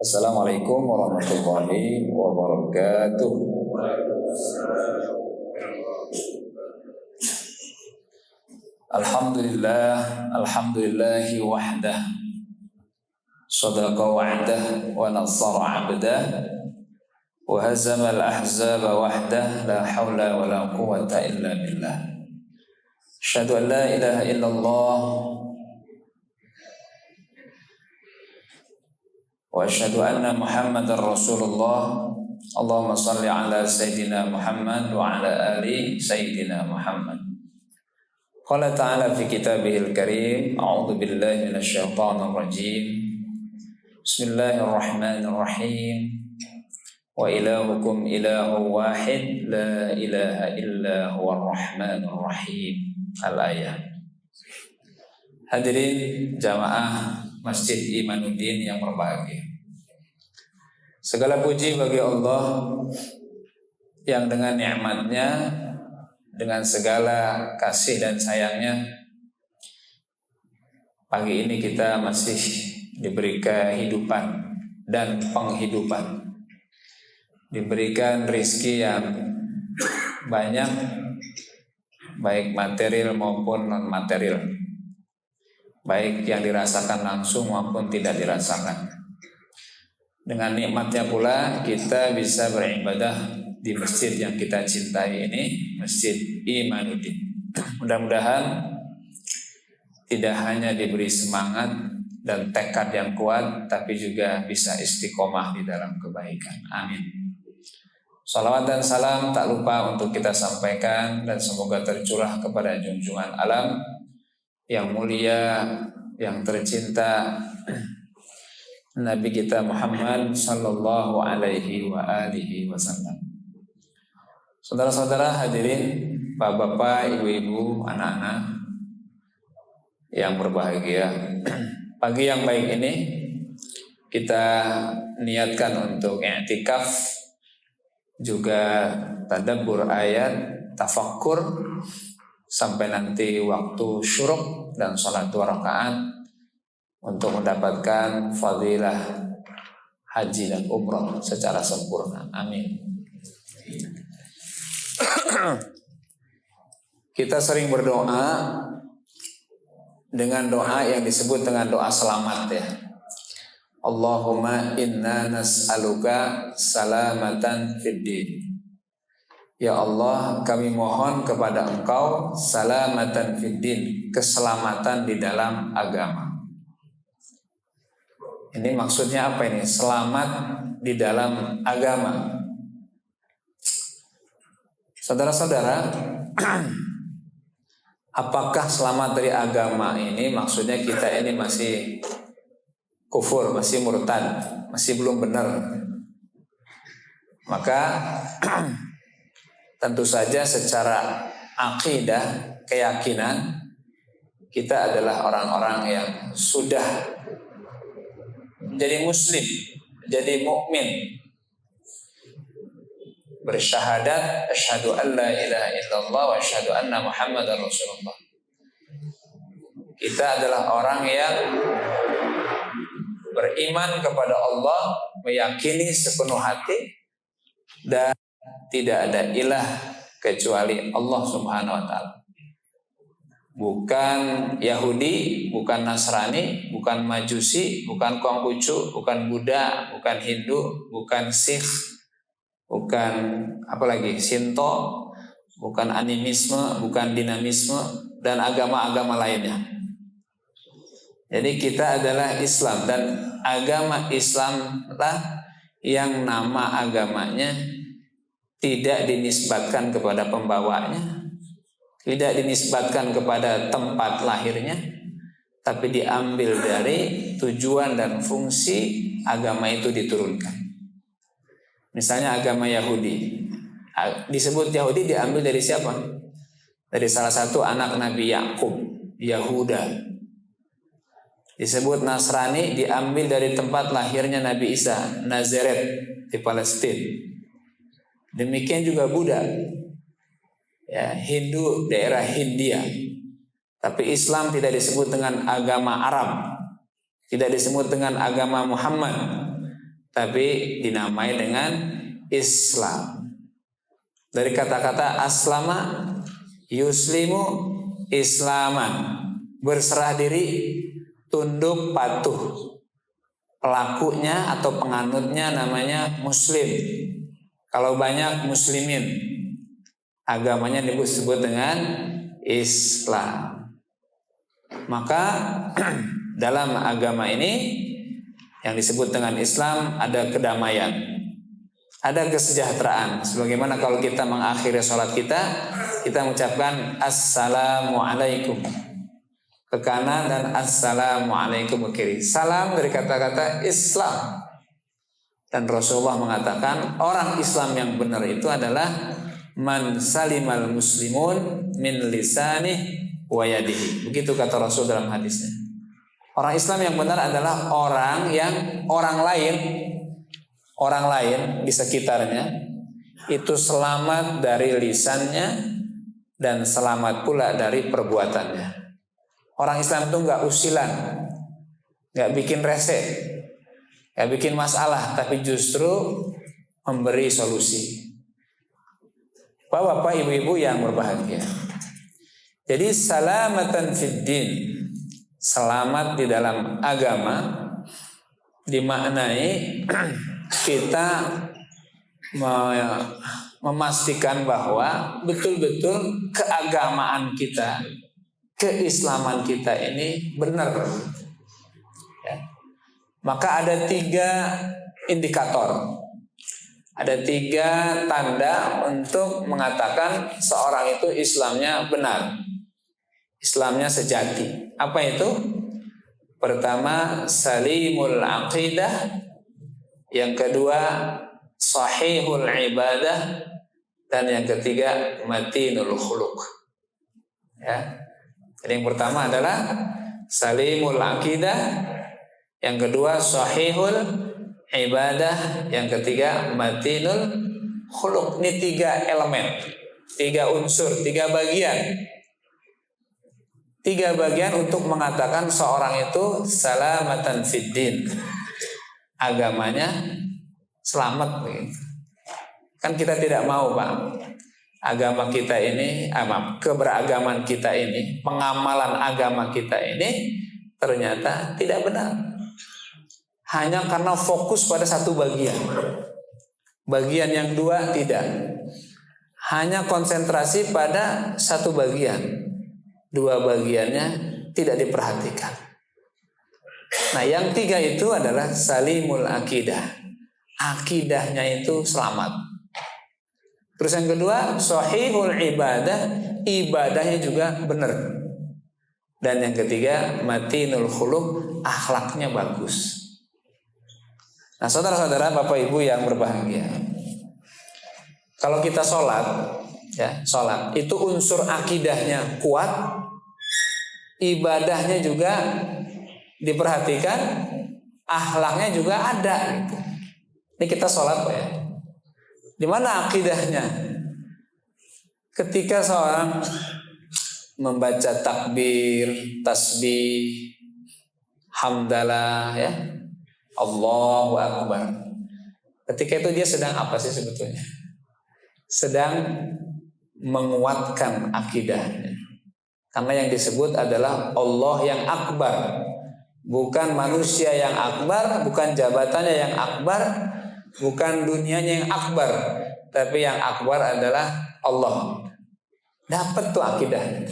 Assalamualaikum warahmatullahi wabarakatuh. Alhamdulillahi wahdah, sadaqa wa'dah, wa nasara 'abdah, wa hazama al-ahzaba wahdah, la hawla wa la quwwata illa billah. Asyhadu an la ilaha illallah wa asyhadu anna Muhammadar Rasulullah. Allahumma salli ala Sayyidina Muhammad wa ala ali Sayyidina Muhammad. Qala ta'ala fi kitabihil karim, a'udzu billahi minasyaitonir rajim. Bismillahirrahmanirrahim. Wa ilahukum ilahu wahid, la ilaha illa huwar rahmanir rahim. Al-ayat. Hadirin jamaah Masjid Imanuddin yang berbahagia. Segala puji bagi Allah yang dengan nikmatnya, dengan segala kasih dan sayangnya, pagi ini kita masih diberi kehidupan dan penghidupan, diberikan rizki yang banyak, baik material maupun non material, baik yang dirasakan langsung maupun tidak dirasakan. Dengan nikmatnya pula kita bisa beribadah di masjid yang kita cintai ini, Masjid Imanuddin. Mudah-mudahan tidak hanya diberi semangat dan tekad yang kuat, tapi juga bisa istiqomah di dalam kebaikan. Amin. Salawat dan salam tak lupa untuk kita sampaikan dan semoga tercurah kepada junjungan alam yang mulia, yang tercinta, Nabi kita Muhammad sallallahu alaihi wa alihi wasallam. Saudara-saudara hadirin, bapak-bapak, ibu-ibu, anak-anak yang berbahagia, pagi yang baik ini kita niatkan untuk i'tikaf, juga tadabbur ayat, tafakkur sampai nanti waktu syuruk dan salat 2 rakaat untuk mendapatkan fadilah haji dan umrah secara sempurna. Amin. Kita sering berdoa dengan doa yang disebut dengan doa selamat ya. Allahumma inna nas'aluka salamatan fid din. Ya Allah, kami mohon kepada Engkau salamatan fid din, keselamatan di dalam agama. Ini maksudnya apa ini? Selamat di dalam agama. Saudara-saudara, apakah selamat dari agama ini maksudnya kita ini masih kufur, masih murtad, masih belum benar? Maka tentu saja secara akidah, keyakinan, kita adalah orang-orang yang sudah jadi muslim, jadi mukmin, bersyahadat asyhadu an la ilaha illallah wa asyhadu anna Muhammadar Rasulullah. Kita adalah orang yang beriman kepada Allah, meyakini sepenuh hati dan tidak ada ilah kecuali Allah Subhanahu wa taala. Bukan Yahudi, bukan Nasrani, bukan Majusi, bukan Konghucu, bukan Buddha, bukan Hindu, bukan Sikh, bukan apalagi Shinto, bukan animisme, bukan dinamisme, dan agama-agama lainnya. Jadi kita adalah Islam, dan agama Islam lah yang nama agamanya tidak dinisbatkan kepada pembawanya, tidak dinisbatkan kepada tempat lahirnya, tapi diambil dari tujuan dan fungsi agama itu diturunkan. Misalnya agama Yahudi, disebut Yahudi diambil dari siapa? Dari salah satu anak Nabi Yakub, Yahuda. Disebut Nasrani diambil dari tempat lahirnya Nabi Isa, Nazaret di Palestina. Demikian juga Buddha, ya, Hindu daerah Hindia. Tapi Islam tidak disebut dengan agama Arab, tidak disebut dengan agama Muhammad, tapi dinamai dengan Islam. Dari kata-kata aslama, yuslimu, islaman, berserah diri, tunduk, patuh. Pelakunya atau penganutnya namanya muslim. Kalau banyak muslimin, agamanya disebut dengan Islam. Maka dalam agama ini yang disebut dengan Islam ada kedamaian, ada kesejahteraan. Sebagaimana kalau kita mengakhiri sholat kita mengucapkan Assalamualaikum ke kanan dan Assalamualaikum ke kiri. Salam dari kata-kata Islam. Dan Rasulullah mengatakan orang Islam yang benar itu adalah man salimal muslimun min lisanih wa yadihi. Begitu kata Rasul dalam hadisnya. Orang Islam yang benar adalah orang yang orang lain di sekitarnya itu selamat dari lisannya dan selamat pula dari perbuatannya. Orang Islam itu nggak usilan, nggak bikin rese, nggak bikin masalah, tapi justru memberi solusi. Bapak, ibu-ibu yang berbahagia. Jadi salamatan fid din, selamat di dalam agama, dimaknai kita memastikan bahwa betul-betul keagamaan kita, keislaman kita ini benar. Ya. Maka ada 3 indikator, ada 3 tanda untuk mengatakan seorang itu Islamnya benar, Islamnya sejati. Apa itu? Pertama, salimul aqidah. Yang kedua, sahihul ibadah. Dan yang ketiga, matinul khuluq. Ya. Jadi yang pertama adalah salimul aqidah. Yang kedua, sahihul ibadah. Yang ketiga, matinul khuluq. Ini 3 elemen, 3 unsur, 3 bagian. 3 bagian untuk mengatakan seorang itu salamatan fid din, agamanya selamat begitu. Kan kita tidak mau, Pak, agama kita ini, keberagaman kita ini, pengamalan agama kita ini ternyata tidak benar. Hanya karena fokus pada satu bagian. Bagian yang 2 tidak. Hanya konsentrasi pada satu bagian. 2 bagiannya tidak diperhatikan. Nah, yang 3 itu adalah salimul akidah. Akidahnya itu selamat. Terus yang kedua, sahihul ibadah, ibadahnya juga benar. Dan yang ketiga, matinul khuluq, akhlaknya bagus. Nah, saudara-saudara, Bapak Ibu yang berbahagia, kalau kita sholat itu unsur akidahnya kuat, ibadahnya juga diperhatikan, akhlaknya juga ada. Gitu. Ini kita sholat, Pak, ya. Di mana akidahnya? Ketika seorang membaca takbir, tasbih, hamdalah, ya, Allahu Akbar. Ketika itu dia sedang apa sih sebetulnya? Sedang menguatkan akidahnya. Karena yang disebut adalah Allah yang akbar. Bukan manusia yang akbar, bukan jabatannya yang akbar, bukan dunianya yang akbar, tapi yang akbar adalah Allah. Dapat tuh akidahnya.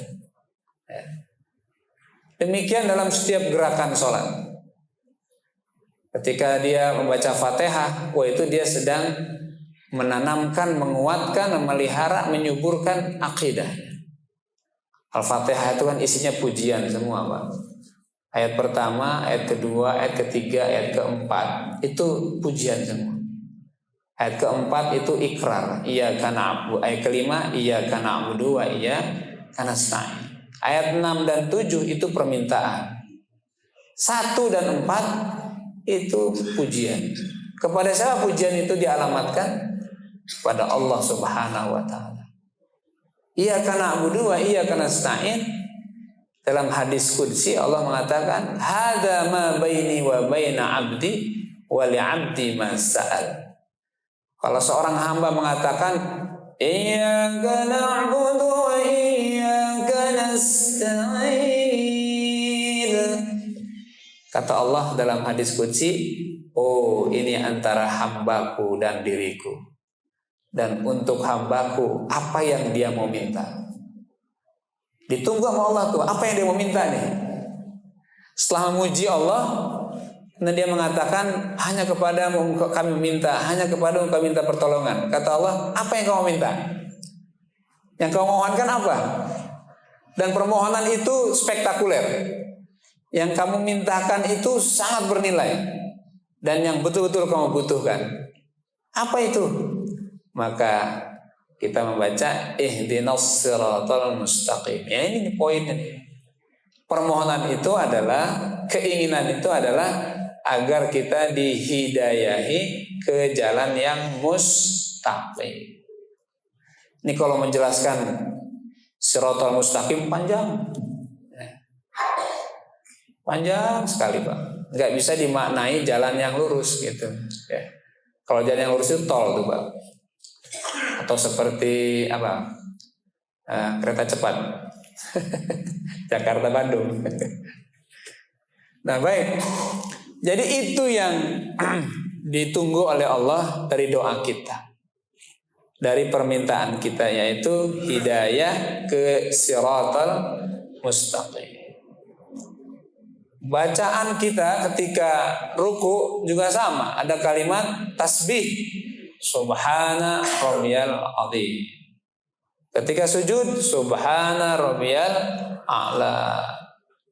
Demikian dalam setiap gerakan sholat. Ketika dia membaca Fatihah, itu dia sedang menanamkan, menguatkan, memelihara, menyuburkan akidah. Al-Fatihah itu kan isinya pujian semua, Pak. Ayat pertama, ayat kedua, ayat ketiga, ayat keempat itu pujian semua. Ayat keempat itu ikrar, iyyaka na'budu. Ayat kelima, iyyaka na'budu wa iyyaka nasta'in. Ayat 6 dan 7 itu permintaan. 1 dan 4 itu pujian. Kepada siapa pujian itu dialamatkan? Pada Allah Subhanahu wa taala. Iyyaka na'budu wa iyyaka nasta'in. Dalam hadis qudsi Allah mengatakan, "Hadza ma baini wa baina 'abdi wa li'abdi ma sa'al. Kalau seorang hamba mengatakan iyyaka na'budu wa iyyaka nasta'in, kata Allah dalam hadis qudsi, oh ini antara hambaku dan diriku, dan untuk hambaku apa yang dia mau minta. Ditunggu sama Allah tuh, apa yang dia mau minta nih. Setelah memuji Allah, nah dia mengatakan hanya kepadamu kami minta, hanya kepadamu kami minta pertolongan. Kata Allah, apa yang kamu minta? Yang kau mohonkan apa? Dan permohonan itu spektakuler. Yang kamu mintakan itu sangat bernilai dan yang betul-betul kamu butuhkan. Apa itu? Maka kita membaca ihdinas siratal mustaqim. Ya ini poinnya. Permohonan itu adalah, keinginan itu adalah agar kita dihidayahi ke jalan yang mustaqim. Ini kalau menjelaskan siratal mustaqim panjang. Panjang sekali Pak. Nggak bisa dimaknai jalan yang lurus gitu. Ya. Kalau jalan yang lurus itu tol tuh Pak. Atau seperti apa? Kereta cepat. Jakarta Bandung. Nah baik. Jadi itu yang ditunggu oleh Allah dari doa kita, dari permintaan kita, yaitu hidayah ke siratal mustaqim. Bacaan kita ketika ruku juga sama, ada kalimat tasbih, subhana rabbiyal azim. Ketika sujud, subhana rabbiyal a'la.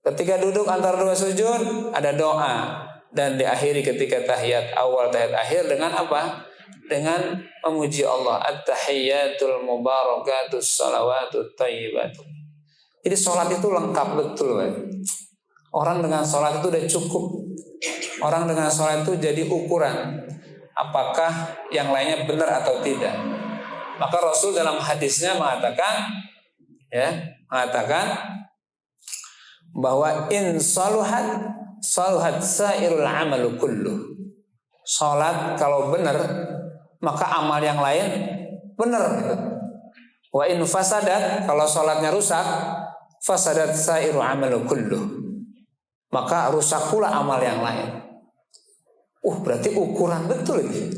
Ketika duduk antara dua sujud, ada doa. Dan diakhiri ketika tahiyat awal, tahiyat akhir dengan apa? Dengan memuji Allah. At-tahiyyatul mubarakatus salawatut thayyibatul. Jadi sholat itu lengkap betul, Pak. Orang dengan sholat itu udah cukup. Orang dengan sholat itu jadi ukuran apakah yang lainnya benar atau tidak. Maka Rasul dalam hadisnya mengatakan bahwa in saluhat sairul amalu kullu. Salat kalau benar maka amal yang lain benar. Wa in fasadat, kalau salatnya rusak, fasadat sairul amalu kullu. Maka rusak pula amal yang lain. Berarti ukuran betul ini.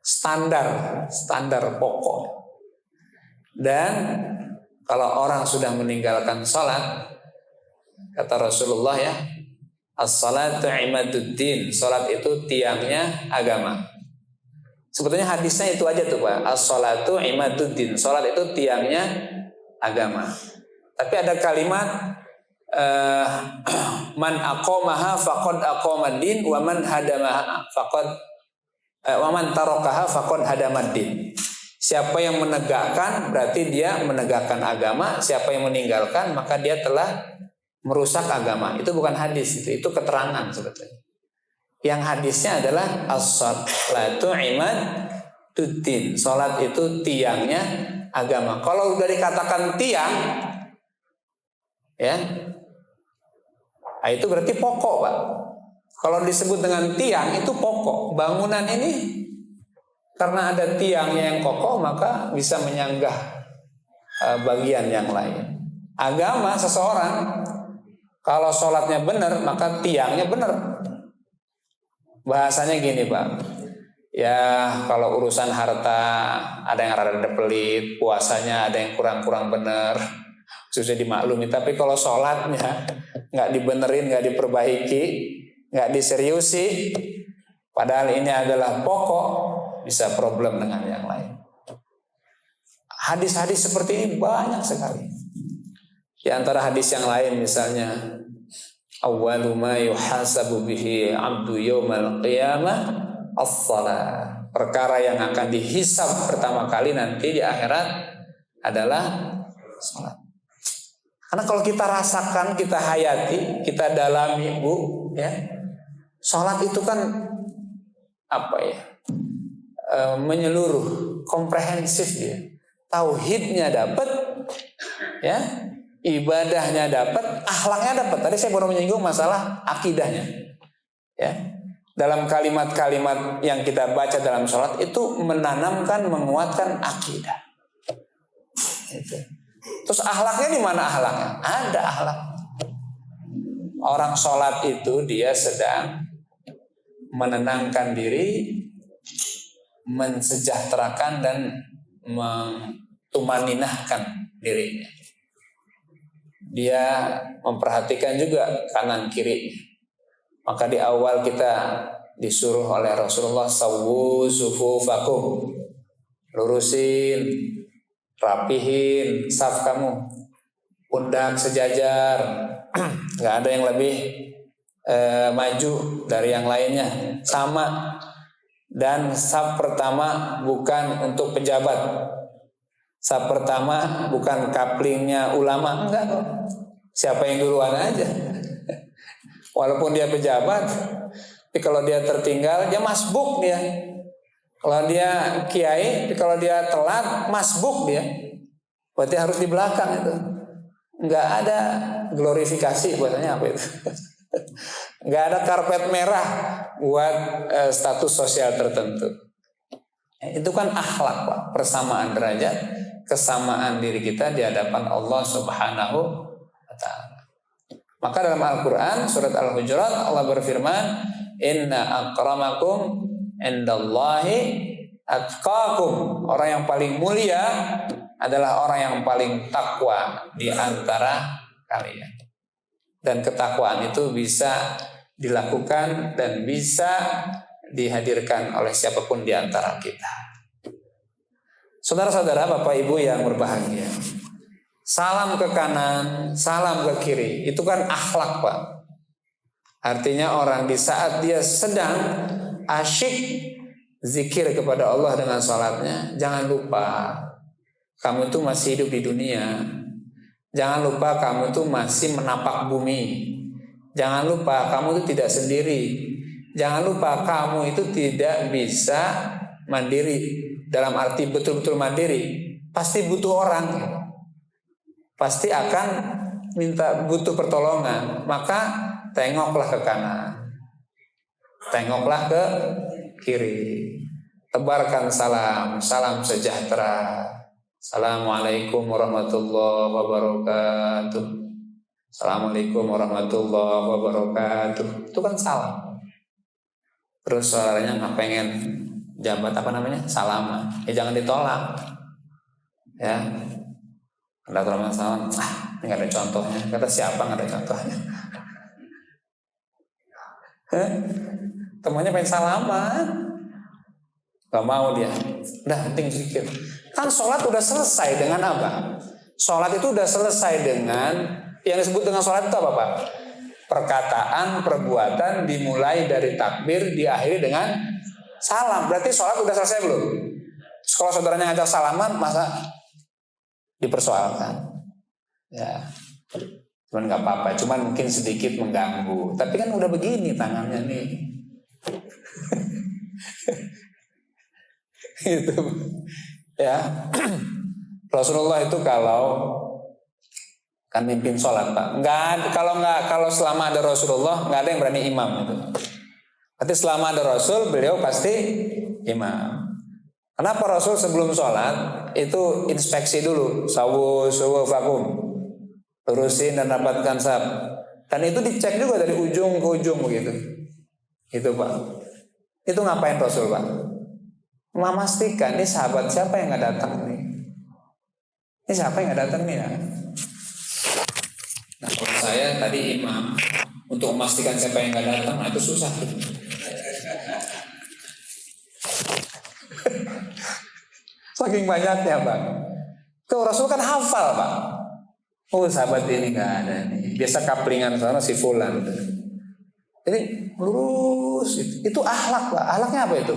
Standar pokok. Dan kalau orang sudah meninggalkan salat, kata Rasulullah ya, as-salatu imaduddin, salat itu tiangnya agama. Sebetulnya hadisnya itu aja tuh Pak, as-salatu imaduddin, salat itu tiangnya agama. Tapi ada kalimat man aqamaha faqad aqamad-din wa man hadamaha faqad wa man tarakaha faqad hadamad-din. Siapa yang menegakkan berarti dia menegakkan agama, siapa yang meninggalkan maka dia telah merusak agama. Itu bukan hadis, itu keterangan sebetulnya. Yang hadisnya adalah as-salatu imaduddin. Salat itu tiangnya agama. Kalau udah dikatakan tiang, ya, itu berarti pokok, Pak. Kalau disebut dengan tiang itu pokok. Bangunan ini karena ada tiangnya yang kokoh maka bisa menyanggah bagian yang lain. Agama seseorang kalau sholatnya benar maka tiangnya benar. Bahasanya gini Pak, ya kalau urusan harta ada yang rada pelit, puasanya ada yang kurang-kurang benar, susah dimaklumi. Tapi kalau sholatnya nggak dibenerin, nggak diperbaiki, nggak diseriusi, padahal ini adalah pokok, bisa problem dengan yang lain. Hadis-hadis seperti ini banyak sekali. Di antara hadis yang lain misalnya, awwalu ma yuhasabu bihi 'abdu yaumal qiyamah as-shalah. Perkara yang akan dihisab pertama kali nanti di akhirat adalah salat. Karena kalau kita rasakan, kita hayati, kita dalami, Bu, ya. Salat itu kan apa ya? Menyeluruh, komprehensif dia. Tauhidnya dapat, ya. Ibadahnya dapat, akhlaknya dapat. Tadi saya baru menyinggung masalah akidahnya. Ya. dalam kalimat-kalimat yang kita baca dalam sholat itu menanamkan, menguatkan akidah. Itu. Terus akhlaknya di mana akhlaknya? Ada akhlak. Orang sholat itu dia sedang menenangkan diri, mensejahterakan dan tumaninahkan dirinya. Dia memperhatikan juga kanan kiri. Maka di awal kita disuruh oleh Rasulullah sawwu sufufakum, lurusin, rapihin saf kamu, pundak sejajar, nggak ada yang lebih maju dari yang lainnya, sama. Dan saf pertama bukan untuk pejabat, saf pertama bukan kaplingnya ulama, enggak kok. Siapa yang duluan aja. Walaupun dia pejabat, tapi kalau dia tertinggal, dia masbuk dia. Kalau dia kiai, tapi kalau dia telat, masbuk dia. Berarti harus di belakang itu. Enggak ada glorifikasi, bahasanya apa itu? Enggak ada karpet merah buat status sosial tertentu. Itu kan akhlak, Pak. Persamaan derajat, kesamaan diri kita di hadapan Allah Subhanahu wa ta'ala. Maka dalam Al-Quran surat Al-Hujurat Allah berfirman, inna akramakum indallahi atqakum. Orang yang paling mulia adalah orang yang paling takwa di antara kalian. Dan ketakwaan itu bisa dilakukan dan bisa dihadirkan oleh siapapun di antara kita. Saudara-saudara, Bapak Ibu yang berbahagia, salam ke kanan, salam ke kiri, itu kan akhlak, Pak. Artinya orang di saat dia sedang asyik zikir kepada Allah dengan salatnya, jangan lupa kamu itu masih hidup di dunia. Jangan lupa kamu itu masih menapak bumi. Jangan lupa kamu itu tidak sendiri. Jangan lupa kamu itu tidak bisa mandiri. Dalam arti betul-betul mandiri. Pasti butuh orang. Pasti akan butuh pertolongan. Maka tengoklah ke kanan, tengoklah ke kiri, tebarkan salam, salam sejahtera. Assalamualaikum warahmatullahi wabarakatuh. Assalamualaikum warahmatullahi wabarakatuh. Itu kan salam. Terus suaranya nggak pengen jabat apa namanya, salaman, jangan ditolak. Ya, ada orang salam, ini nggak ada contohnya. Kata siapa nggak ada contohnya? Temannya pengen salaman, gak mau dia. Udah penting zikir. Kan sholat udah selesai dengan apa? Sholat itu udah selesai dengan yang disebut dengan sholat itu apa, Pak? Perkataan, perbuatan dimulai dari takbir, diakhiri dengan salam. Berarti sholat udah selesai belum? Kalau saudaranya ngajak salaman, masa dipersoalkan? Ya, cuman nggak apa-apa. Cuman mungkin sedikit mengganggu. Tapi kan udah begini tangannya nih. Itu. Ya, Rasulullah itu kalau kan mimpin sholat, Pak. Kalau selama ada Rasulullah nggak ada yang berani imam itu. Berarti selama ada Rasul beliau pasti imam. Kenapa Rasul sebelum sholat itu inspeksi dulu, sawu fakum, lurusin dan rapatkan saf. Dan itu dicek juga dari ujung ke ujung begitu. Itu, Pak. Itu ngapain Rasul, Pak? Memastikan ini sahabat siapa yang nggak datang nih? Ini siapa yang nggak datang nih ya? Nah, kalau saya tadi imam untuk memastikan siapa yang nggak datang, nah itu susah. Saking banyaknya, Pak. Kalau Rasul kan hafal, Pak. Oh, sahabat ini nggak ada nih. Biasa kaplingan sana si fulan. Jadi lurus itu akhlak, Pak. Akhlaknya apa itu?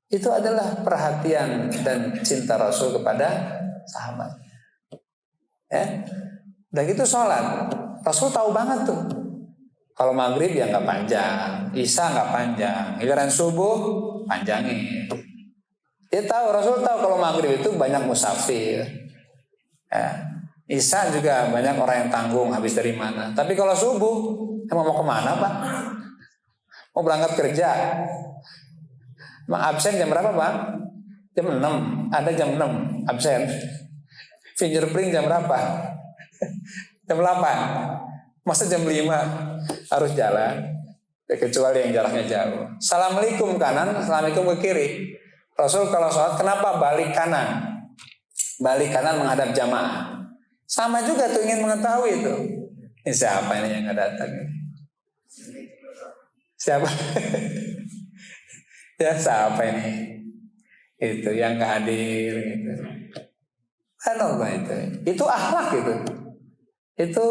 Itu adalah perhatian dan cinta Rasul kepada sahabat. Ya, dan itu sholat. Rasul tahu banget tuh. Kalau maghrib ya nggak panjang, isya nggak panjang, giliran subuh panjangin. Dia tahu, Rasul tahu kalau maghrib itu banyak musafir. Ya, isya juga banyak orang yang tanggung habis dari mana. Tapi kalau subuh, emang mau kemana, Pak? mau berangkat kerja. Absen jam berapa Pak? Jam 6. Ada jam 6 absen. Fingerprint jam berapa? Jam 8. Masa jam 5 harus jalan? Kecuali yang jaraknya jauh. Assalamualaikum kanan, assalamualaikum ke kiri. Rasul kalau sholat kenapa balik kanan? Balik kanan menghadap jamaah. Sama juga tuh ingin mengetahui itu. Ini siapa ini yang nggak datang? Siapa? Ya siapa ini? Itu yang nggak hadir. Gitu. Subhanallah itu. Itu akhlak itu. Itu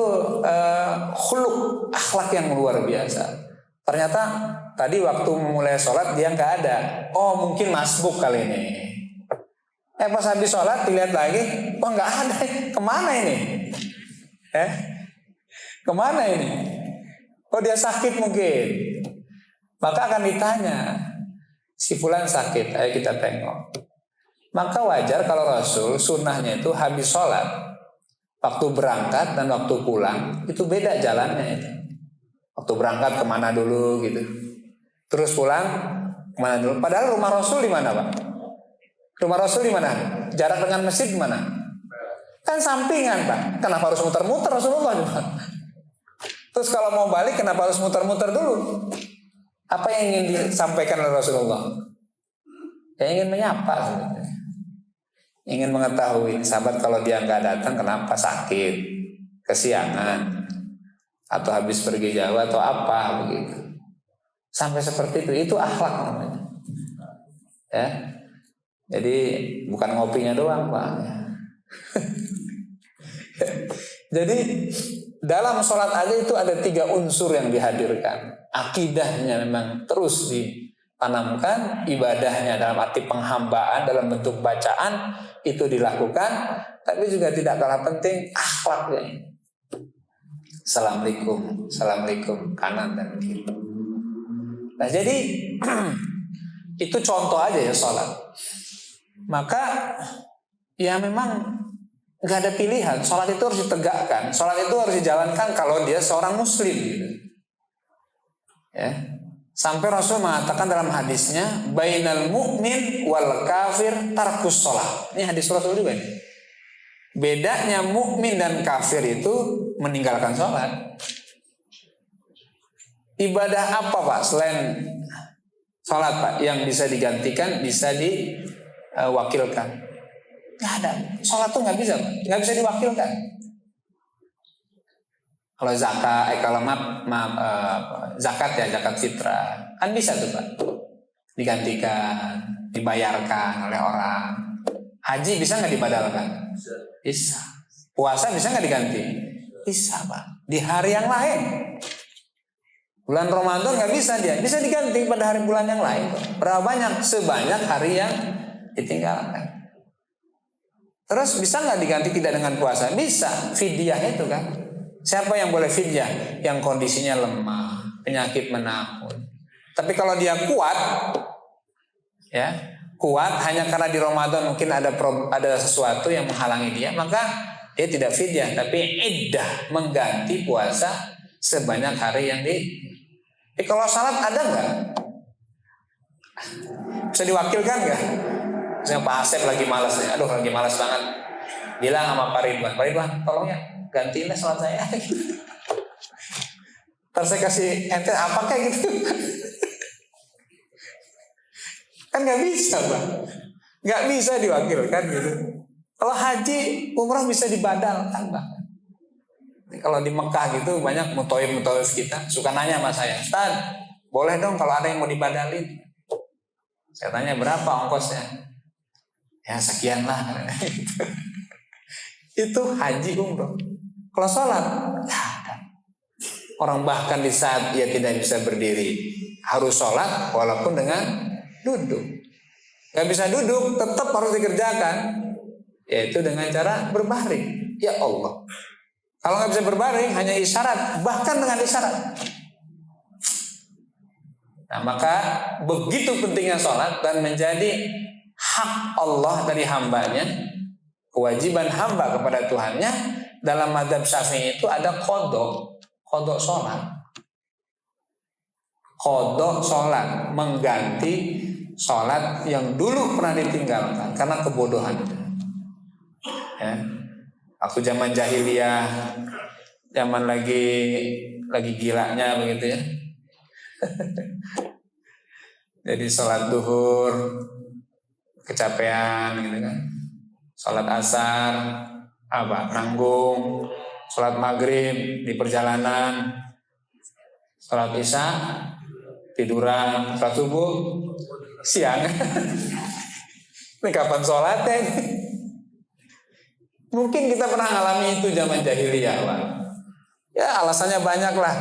khuluq, akhlak yang luar biasa. Ternyata tadi waktu memulai sholat dia nggak ada. Oh mungkin masbuk kali ini. Pas habis sholat dilihat lagi, oh nggak ada. Kemana ini? Kemana ini? Oh dia sakit mungkin. Maka akan ditanya, si fulan sakit, ayo kita tengok. Maka wajar kalau Rasul sunnahnya itu habis sholat, waktu berangkat dan waktu pulang itu beda jalannya itu. Waktu berangkat kemana dulu gitu, terus pulang kemana dulu. Padahal rumah Rasul di mana Pak? Rumah Rasul di mana? Jarak dengan masjid di mana? Kan sampingan Pak. Kenapa harus muter-muter Rasulullah juga? Terus kalau mau balik kenapa harus muter-muter dulu? Apa yang ingin disampaikan oleh Rasulullah? Ya ingin menyapa sebenarnya. Ingin mengetahui sahabat kalau dia nggak datang kenapa, sakit, kesiangan, atau habis pergi jauh atau apa begitu. Sampai seperti itu akhlak namanya. Ya. Jadi bukan ngopinya doang Pak. Jadi dalam sholat aja itu ada 3 unsur yang dihadirkan. Akidahnya memang terus ditanamkan, ibadahnya dalam arti penghambaan dalam bentuk bacaan itu dilakukan, tapi juga tidak kalah penting akhlaknya. Assalamualaikum, assalamualaikum kanan dan kiri. Nah jadi itu contoh aja ya sholat. Maka ya memang nggak ada pilihan. Sholat itu harus ditegakkan. Sholat itu harus dijalankan kalau dia seorang muslim. Gitu. Ya. Sampai Rasul mengatakan dalam hadisnya, bainal mu'min wal kafir tarkus sholat. Ini hadis Rasul juga ini. Bedanya mukmin dan kafir itu meninggalkan sholat. Ibadah apa Pak selain sholat Pak yang bisa digantikan, bisa diwakilkan? Nggak ada. Sholat tuh nggak bisa Pak, nggak bisa diwakilkan. Kalau zakat, zakat ya, zakat fitrah kan bisa tuh Pak, digantikan, dibayarkan oleh orang. Haji bisa nggak dibadalkan? Bisa. Puasa bisa nggak diganti? Bisa Pak. Di hari yang lain. Bulan Ramadan nggak bisa dia, bisa diganti pada hari bulan yang lain. Berapa banyak? Sebanyak hari yang ditinggalkan. Terus bisa nggak diganti tidak dengan puasa? Bisa. Fidyah itu kan. Siapa yang boleh fidyah? Yang kondisinya lemah, penyakit menahun. Tapi kalau dia kuat, ya kuat hanya karena di Ramadan mungkin ada sesuatu yang menghalangi dia, maka dia tidak fidyah, tapi iddah, mengganti puasa sebanyak hari yang kalau salat ada nggak? Bisa diwakilkan nggak? Misalnya Pak Asep lagi malas nih, aduh lagi malas banget, bilang sama Pak Ridwan, tolong ya gantiin deh salat saya. Terus saya kasih ente apa kayak gitu. Kan nggak bisa Pak, nggak bisa diwakilkan gitu. Kalau haji, umrah bisa dibadalkan Pak. Kalau di Mekah gitu banyak mutoib kita suka nanya sama saya, Ustaz, boleh dong kalau ada yang mau dibadalin? Saya tanya berapa ongkosnya? Ya sekian lah. Itu haji umrah. Kalau sholat, ya ada. Orang bahkan di saat dia tidak bisa berdiri harus sholat walaupun dengan duduk. Gak bisa duduk, tetap harus dikerjakan, yaitu dengan cara berbaring. Ya Allah, kalau gak bisa berbaring hanya isyarat, bahkan dengan isyarat. Nah maka begitu pentingnya sholat dan menjadi hak Allah dari hambanya, kewajiban hamba kepada Tuhannya. Dalam madzhab Syafi'i itu ada qadha sholat. Qadha sholat, mengganti sholat yang dulu pernah ditinggalkan karena kebodohan. Ya. Waktu zaman jahiliyah, zaman lagi gilanya begitu ya. Jadi sholat duhur kecapean gitu kan. Sholat asar nanggung. Sholat maghrib di perjalanan. Sholat isya tiduran. Sholat subuh siang. Ini kapan sholatnya ini? Mungkin kita pernah ngalami itu zaman jahiliyah, Pak. Ya alasannya banyak lah.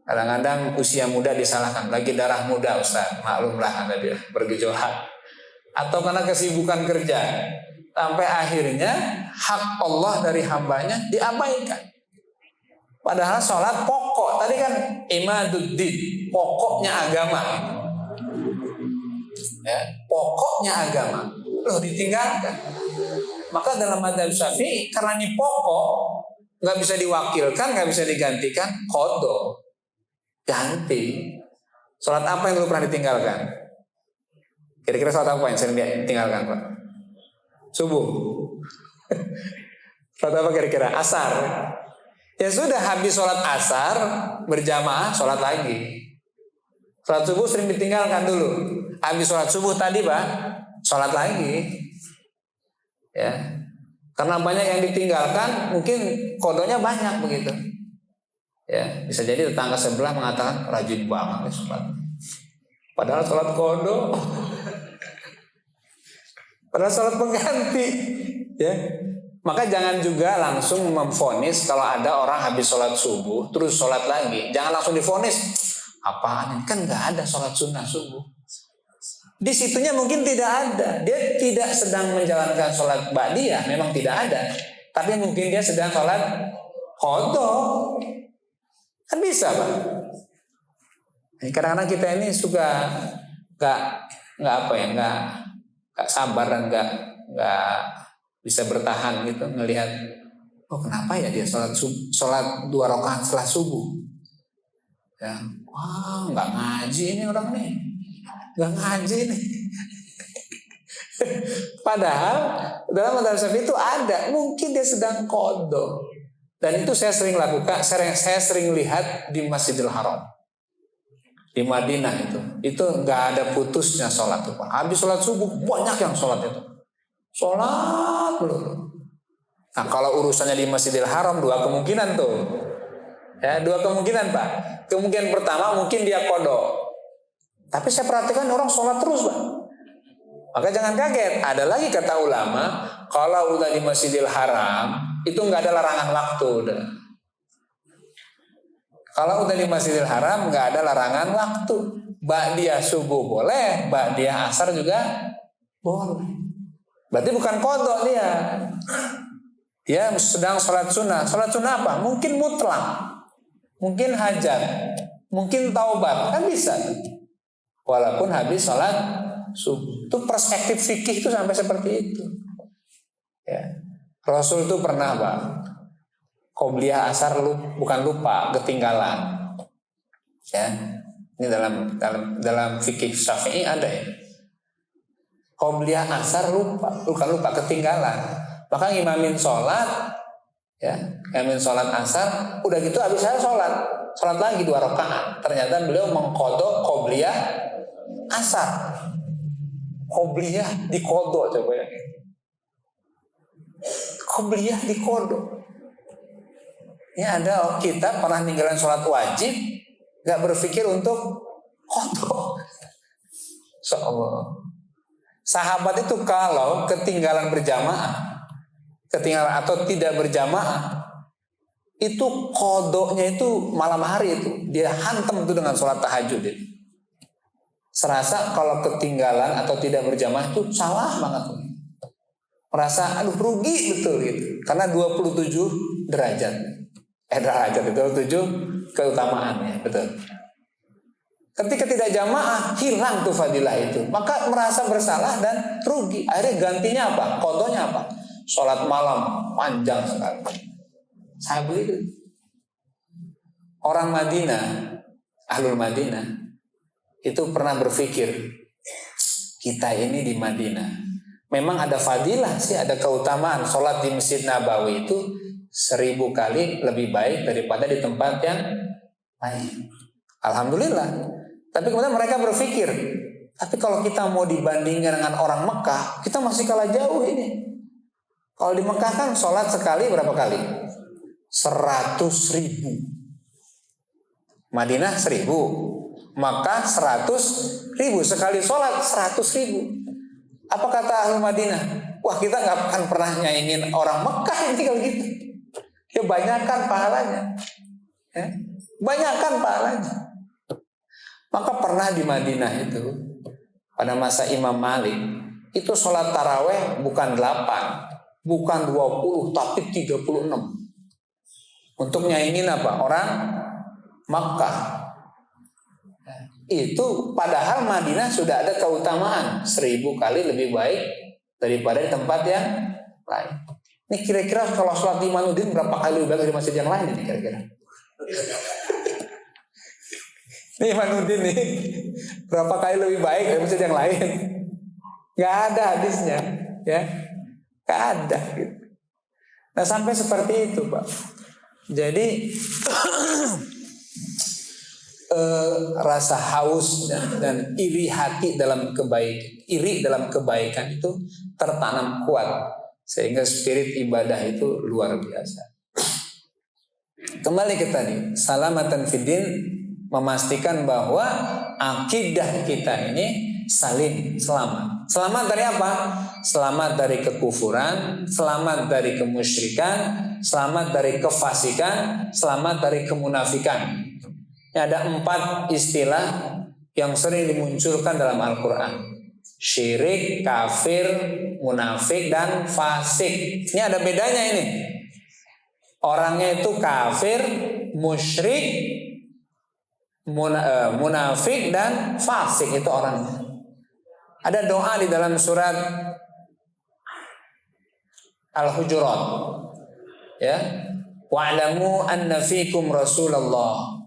Kadang-kadang usia muda disalahkan, lagi darah muda Ustaz, maklumlah ada dia bergejolak. Atau karena kesibukan kerja, sampai akhirnya hak Allah dari hambanya diabaikan. Padahal sholat pokok, tadi kan imaduddin, pokoknya agama. Ya, pokoknya agama, loh ditinggalkan. Maka dalam madzhab Syafi'i karena ini pokok, nggak bisa diwakilkan, nggak bisa digantikan, qadha, ganti. Sholat apa yang dulu pernah ditinggalkan? Kira-kira sholat apa yang sering ditinggalkan, Pak? Subuh. Sholat apa kira-kira? Asar. Ya sudah, habis sholat asar berjamaah sholat lagi. Sholat subuh sering ditinggalkan dulu. Habis sholat subuh tadi, Pak, sholat lagi. Ya, karena banyak yang ditinggalkan, mungkin qadhanya banyak begitu. Ya, bisa jadi tetangga sebelah mengatakan rajin banget ya sholat. Padahal sholat qadha. Padahal sholat pengganti. Ya, maka jangan juga langsung memvonis kalau ada orang habis sholat subuh terus sholat lagi. Jangan langsung divonis. Apaan ini? Kan nggak ada sholat sunnah subuh. Di situnya mungkin tidak ada. Dia tidak sedang menjalankan sholat ba'diyah, memang tidak ada. Tapi mungkin dia sedang sholat qadha. Kan bisa, Pak. Kadang-kadang kita ini suka nggak sabar dan nggak bisa bertahan gitu ngelihat, oh kenapa ya dia sholat 2 rakaat setelah subuh. Ya, wah nggak ngaji ini orang nih. Gak ngaji nih. Padahal dalam madzhab Syafi'i itu ada, mungkin dia sedang qadha. Dan itu saya sering lakukan, saya sering lihat di Masjidil Haram di Madinah itu nggak ada putusnya sholat itu. Habis sholat subuh banyak yang sholat itu, sholat belum. Nah kalau urusannya di Masjidil Haram 2 kemungkinan tuh, ya 2 kemungkinan, Pak. Kemungkinan pertama mungkin dia qadha. Tapi saya perhatikan orang sholat terus, Pak. Maka jangan kaget. Ada lagi kata ulama, kalau udah di Masjidil Haram, itu nggak ada larangan waktu. Udah. Kalau udah di Masjidil Haram, nggak ada larangan waktu. Ba'diyah subuh boleh, ba'diyah asar juga boleh. Berarti bukan qadha dia. Dia sedang sholat sunnah. Sholat sunnah apa? Mungkin mutlak, mungkin hajat, mungkin taubat, kan bisa. Walaupun habis sholat subuh. Itu perspektif fikih itu sampai seperti itu. Ya. Rasul itu pernah, Pak, qobliyah asar bukan lupa, ketinggalan. Ya. Ini dalam fikih Syafi'i ada ya. Qobliyah asar bukan lupa, ketinggalan. Maka ngimamin sholat, ya, ngimamin sholat asar, udah gitu habis saya sholat lagi 2 rakaat. Ternyata beliau mengqadha qobliyah asar. Qobliyah di qadha, coba ya. Qobliyah di qadha. Ini ada kita pernah ninggalin sholat wajib, gak berpikir untuk qadha. Insyaallah. Sahabat itu kalau ketinggalan atau tidak berjamaah, itu qadha-nya itu malam hari itu dia hantam itu dengan sholat tahajud itu. Serasa kalau ketinggalan atau tidak berjamaah itu salah banget. Merasa aduh rugi betul gitu. Karena 27 derajat. Derajat itu 27 keutamaannya, betul. Ketika tidak jamaah, hilang tuh fadilah itu. Maka merasa bersalah dan rugi. Akhirnya gantinya apa? Qadhanya apa? Sholat malam panjang sekali. Saya begitu. Orang Madinah Ahlul Madinah itu pernah berpikir, kita ini di Madinah memang ada fadilah sih, ada keutamaan. Sholat di Masjid Nabawi itu 1000 kali lebih baik daripada di tempat yang lain. Alhamdulillah. Tapi kemudian mereka berpikir, tapi kalau kita mau dibandingkan dengan orang Mekah, kita masih kalah jauh ini. Kalau di Mekah kan sholat sekali berapa kali? 100.000. Madinah 1000, Makkah 100.000, sekali sholat 100.000. Apa kata ahli Madinah? Wah, kita nggak akan pernah nyaingin orang Mekah ini kalau gitu. Ya banyakkan pahalanya, ya, banyakkan pahalanya. Maka pernah di Madinah itu pada masa Imam Malik itu sholat taraweh bukan 8, bukan 20, tapi 36. Untuk nyaingin apa? Orang Makkah. Itu padahal Madinah sudah ada keutamaan 1000 kali lebih baik daripada di tempat yang lain. Ini kira-kira kalau sholat di Imanuddin berapa kali lebih baik dari masjid yang lain ini kira-kira? Ini Imanuddin nih berapa kali lebih baik dari masjid yang lain? Gak ada hadisnya, ya, gak ada. Gitu. Nah sampai seperti itu, Pak. Jadi rasa haus dan iri hati dalam kebaikan itu tertanam kuat sehingga spirit ibadah itu luar biasa. Kembali ke tadi, salamatan fiddin, memastikan bahwa akidah kita ini salim, selamat. Selamat dari apa? Selamat dari kekufuran, selamat dari kemusyrikan, selamat dari kefasikan, selamat dari kemunafikan. Ada 4 istilah yang sering dimunculkan dalam Al-Quran: syirik, kafir, munafik, dan fasik. Ini ada bedanya ini. Orangnya itu kafir, musyrik, munafik, dan fasik. Itu orangnya. Ada doa di dalam surat Al-Hujurat, ya, wa'lamu anna fikum Rasulullah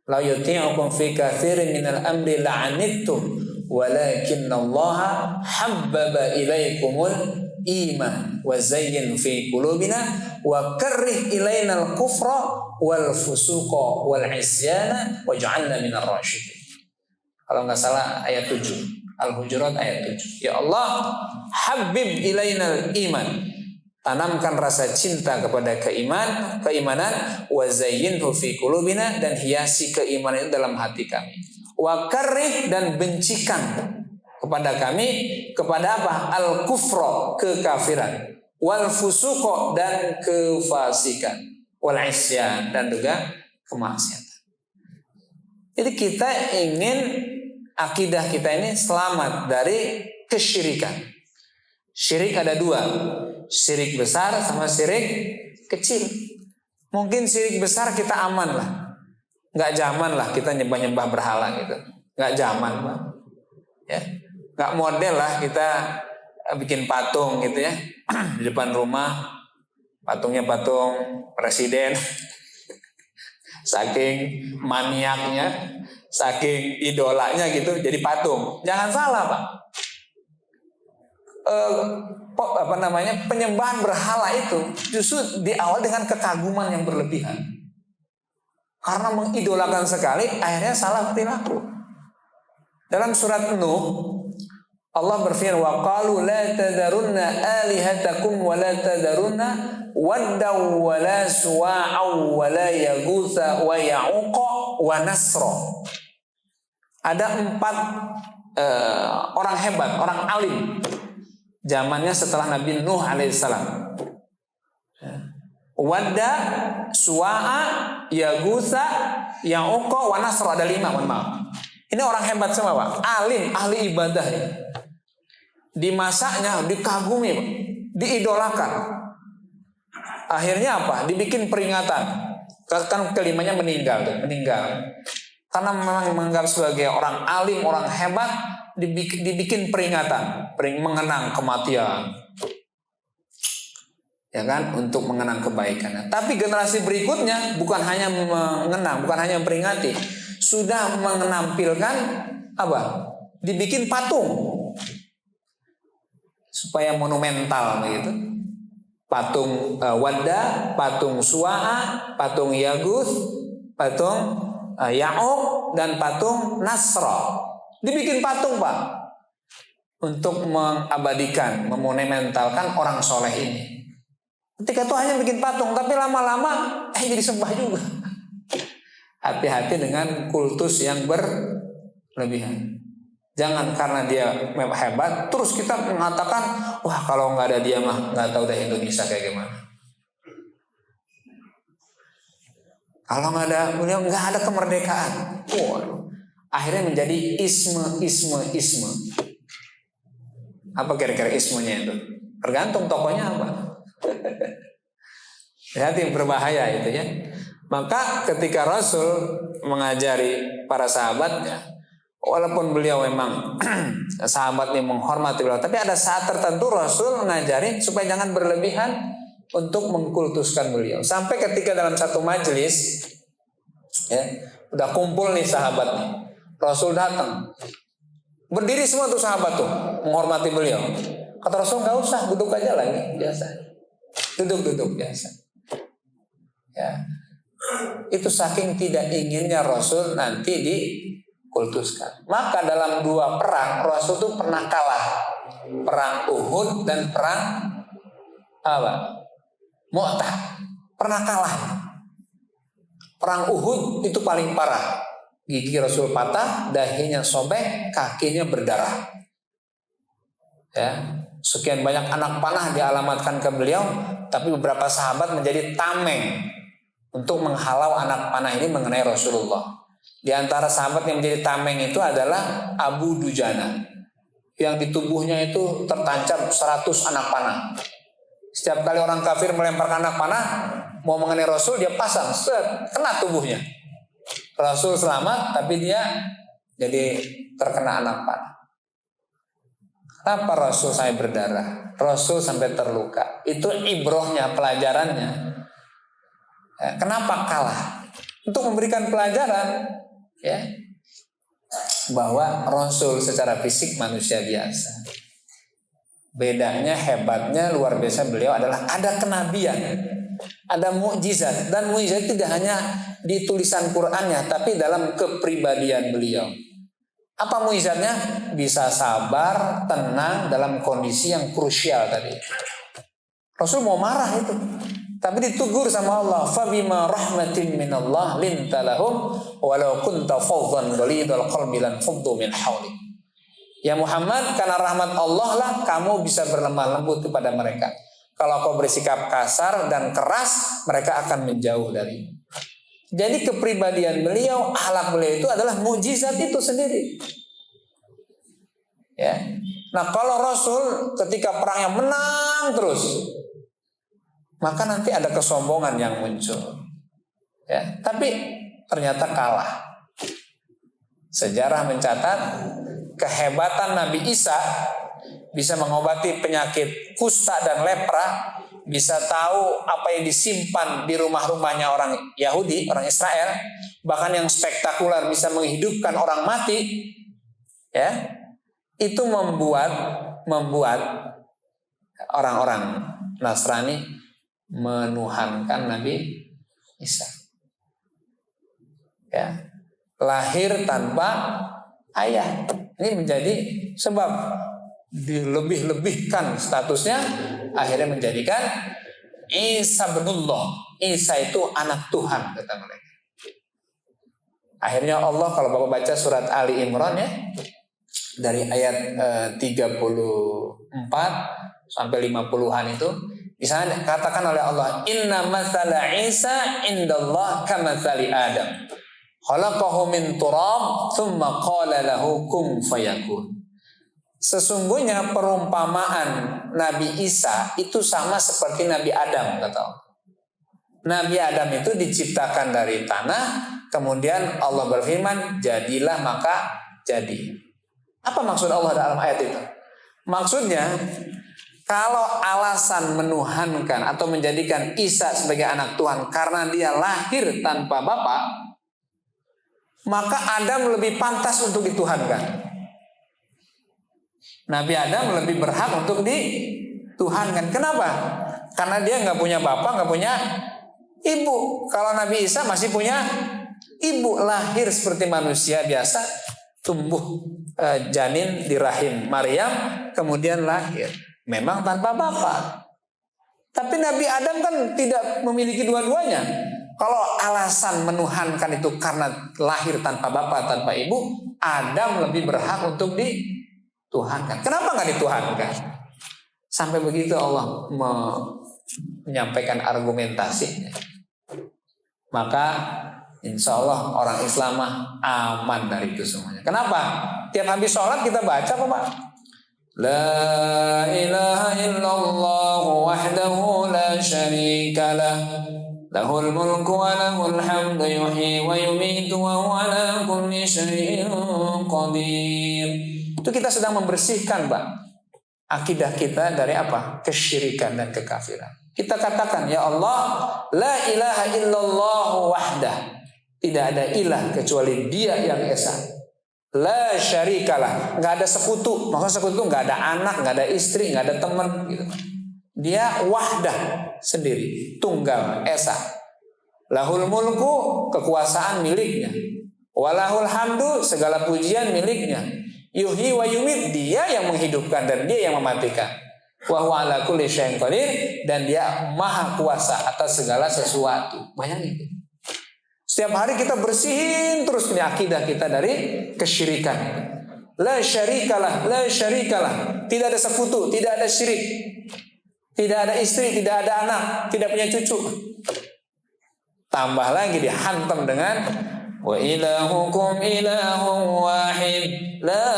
la yuti'ukum fi katsirin minal amri la'anittum walakinnallaha habbaba ilaikumul iman wa zayyin fi qulubina wa karrih ilainal kufra wal fusuqa wal isyana waj'alna minar rasyidin. Kalau enggak salah ayat 7, Al-Hujurat ayat 7. Ya Allah, habib ilainal iman, tanamkan rasa cinta kepada keimanan, wa zayyinhu fi qulubina, dan hiasi keimanan itu dalam hati kami. Wa karrih, dan bencikan kepada kami kepada apa? Al-kufra, kekafiran, wal fusuqa, dan kefasikan, wal isyan, dan juga kemaksiatan. Jadi kita ingin akidah kita ini selamat dari kesyirikan. Syirik ada 2, syirik besar sama syirik kecil. Mungkin syirik besar kita aman lah, nggak zaman lah kita nyembah-nyembah berhala gitu, nggak zaman lah, ya, nggak model lah kita bikin patung gitu ya di depan rumah, patungnya patung presiden, saking maniaknya, saking idolanya gitu jadi patung. Jangan salah, Pak. Penyembahan berhala itu justru diawali dengan kekaguman yang berlebihan. Karena mengidolakan sekali, akhirnya salah perilaku. Dalam surat Nuh, Allah berfirman, wa qalu la tadarunna alihatakum wa la tadarunna wadda wa la suwa'a wa la yaghutha wa ya'uqa wa nasra. Ada 4 orang hebat, orang alim zamannya setelah Nabi Nuh alaihissalam. Wadda, Suwa'a, Yaghutha, Ya'uqa, wa Nasra, ada 5, mohon maaf. Ini orang hebat semua, Pak. Alim, ahli ibadah. Di masanya dikagumi, Pak. Diidolakan. Akhirnya apa? Dibikin peringatan. Kan kelimanya meninggal. Karena memang menganggap sebagai orang alim, orang hebat, dibikin peringatan, mengenang kematian, ya kan, untuk mengenang kebaikan. Tapi generasi berikutnya bukan hanya mengenang, bukan hanya memperingati, sudah menampilkan apa? Dibikin patung supaya monumental begitu. Patung Wadda, patung Suwa'a, patung Yaguth, patung Ya'uq, dan patung Nasra. Dibikin patung, Pak, untuk mengabadikan, memonumentalkan orang soleh ini. Ketika itu hanya bikin patung, tapi lama-lama jadi sembah juga. Hati-hati dengan kultus yang berlebihan. Jangan karena dia hebat terus kita mengatakan, wah kalau nggak ada dia mah nggak tahu deh Indonesia kayak gimana. Kalau nggak ada beliau nggak ada kemerdekaan. Akhirnya menjadi isme. Apa kira-kira ismenya itu? Tergantung tokohnya apa. Hati berbahaya itu ya. Maka ketika Rasul mengajari para sahabatnya, walaupun beliau memang sahabat yang menghormati beliau, tapi ada saat tertentu Rasul ngajarin supaya jangan berlebihan untuk mengkultuskan beliau. Sampai ketika dalam satu majelis, ya, udah kumpul nih sahabatnya, Rasul datang, berdiri semua tuh sahabat tuh menghormati beliau. Kata Rasul, nggak usah, duduk aja lagi biasa, duduk biasa. Ya, itu saking tidak inginnya Rasul nanti dikultuskan. Maka dalam 2 perang Rasul itu pernah kalah, perang Uhud dan perang Mu'tah, pernah kalah. Perang Uhud itu paling parah, gigi Rasul patah, dahinya sobek, kakinya berdarah. Ya, sekian banyak anak panah dialamatkan ke beliau, tapi beberapa sahabat menjadi tameng untuk menghalau anak panah ini mengenai Rasulullah. Di antara sahabat yang menjadi tameng itu adalah Abu Dujana, yang di tubuhnya itu tertancap 100 anak panah. Setiap kali orang kafir melemparkan anak panah mau mengenai Rasul, dia pasang, kena tubuhnya. Rasul selamat, tapi dia jadi terkena anak panah. Kenapa Rasul sampai berdarah? Rasul sampai terluka. Itu ibrohnya, pelajarannya. Kenapa kalah? Untuk memberikan pelajaran, ya, bahwa Rasul secara fisik manusia biasa. Bedanya, hebatnya, luar biasa beliau adalah ada kenabian, ada mukjizat, dan mukjizat tidak hanya di tulisan Qur'annya, tapi dalam kepribadian beliau. Apa mukjizatnya? Bisa sabar, tenang dalam kondisi yang krusial tadi. Rasul mau marah itu, tapi ditegur sama Allah. Fabima rahmatin minallah linta lahum walau kunta faddan ghalidhal qalbi lan faddu min hawlik. Ya Muhammad, karena rahmat Allah lah kamu bisa berlemah lembut kepada mereka. Kalau kau bersikap kasar dan keras, mereka akan menjauh dari. Jadi kepribadian beliau, akhlak beliau itu adalah mukjizat itu sendiri. Ya. Nah, kalau Rasul ketika perangnya menang terus, maka nanti ada kesombongan yang muncul. Ya, tapi ternyata kalah. Sejarah mencatat kehebatan Nabi Isa bisa mengobati penyakit kusta dan lepra, bisa tahu apa yang disimpan di rumah-rumahnya orang Yahudi, orang Israel, bahkan yang spektakuler bisa menghidupkan orang mati. Ya, itu membuat orang-orang Nasrani menuhankan Nabi Isa. Ya, lahir tanpa ayah. Ini menjadi sebab dilebih-lebihkan statusnya, akhirnya menjadikan Isa binullah. Isa itu anak Tuhan, kata mereka. Akhirnya Allah, kalau Bapak baca surat Ali Imran ya, dari ayat 34 sampai 50-an itu, di sana katakan oleh Allah, inna matsala Isa indallah kamatsali Adam. Khalaqahu min turab thumma qala lahu kun fayakun. Sesungguhnya perumpamaan Nabi Isa itu sama seperti Nabi Adam, kata Allah. Nabi Adam itu diciptakan dari tanah, kemudian Allah berfirman, jadilah, maka jadi. Apa maksud Allah dalam ayat itu? Maksudnya, kalau alasan menuhankan atau menjadikan Isa sebagai anak Tuhan karena dia lahir tanpa bapak, maka Adam lebih pantas untuk dituhankan. Nabi Adam lebih berhak untuk dituhankan. Kenapa? Karena dia nggak punya bapak, nggak punya ibu. Kalau Nabi Isa masih punya ibu, lahir seperti manusia biasa, tumbuh janin di rahim Maryam, kemudian lahir. Memang tanpa bapak. Tapi Nabi Adam kan tidak memiliki dua-duanya. Kalau alasan menuhankan itu karena lahir tanpa bapak, tanpa ibu, Adam lebih berhak untuk dituhankan. Kenapa nggak dituhankan? Sampai begitu Allah menyampaikan argumentasinya. Maka insya Allah orang Islam aman dari itu semuanya. Kenapa? Tiap habis sholat kita baca apa Pak? La ilaha illallah wahdahu la syarika lah, lahul mulku wa lahul hamdu yuhyi wa yumitu wa huwa ala kulli syai'in qadir. Itu kita sedang membersihkan Pak akidah kita dari apa? Kesyirikan dan kekafiran. Kita katakan, ya Allah, la ilaha illallah wahdah. Tidak ada ilah kecuali Dia yang esa. La syarikalah, nggak ada sekutu. Maksudnya sekutu nggak ada anak, nggak ada istri, nggak ada teman, gitu. Dia wahdah sendiri, tunggal, esa. Lahul mulku, kekuasaan miliknya. Walahul hamdu, segala pujian miliknya. Yuhyi wa yumit, Dia yang menghidupkan dan Dia yang mematikan. Wa huwa ala kulli syai'in qadir, dan Dia maha kuasa atas segala sesuatu. Bayangin itu. Setiap hari kita bersihin terus ini akidah kita dari kesyirikan. La syarikalah, la syarikalah. Tidak ada sekutu, tidak ada syirik. Tidak ada istri, tidak ada anak, tidak punya cucu. Tambah lagi dihantam dengan wa ilahukum ilahun wahid, la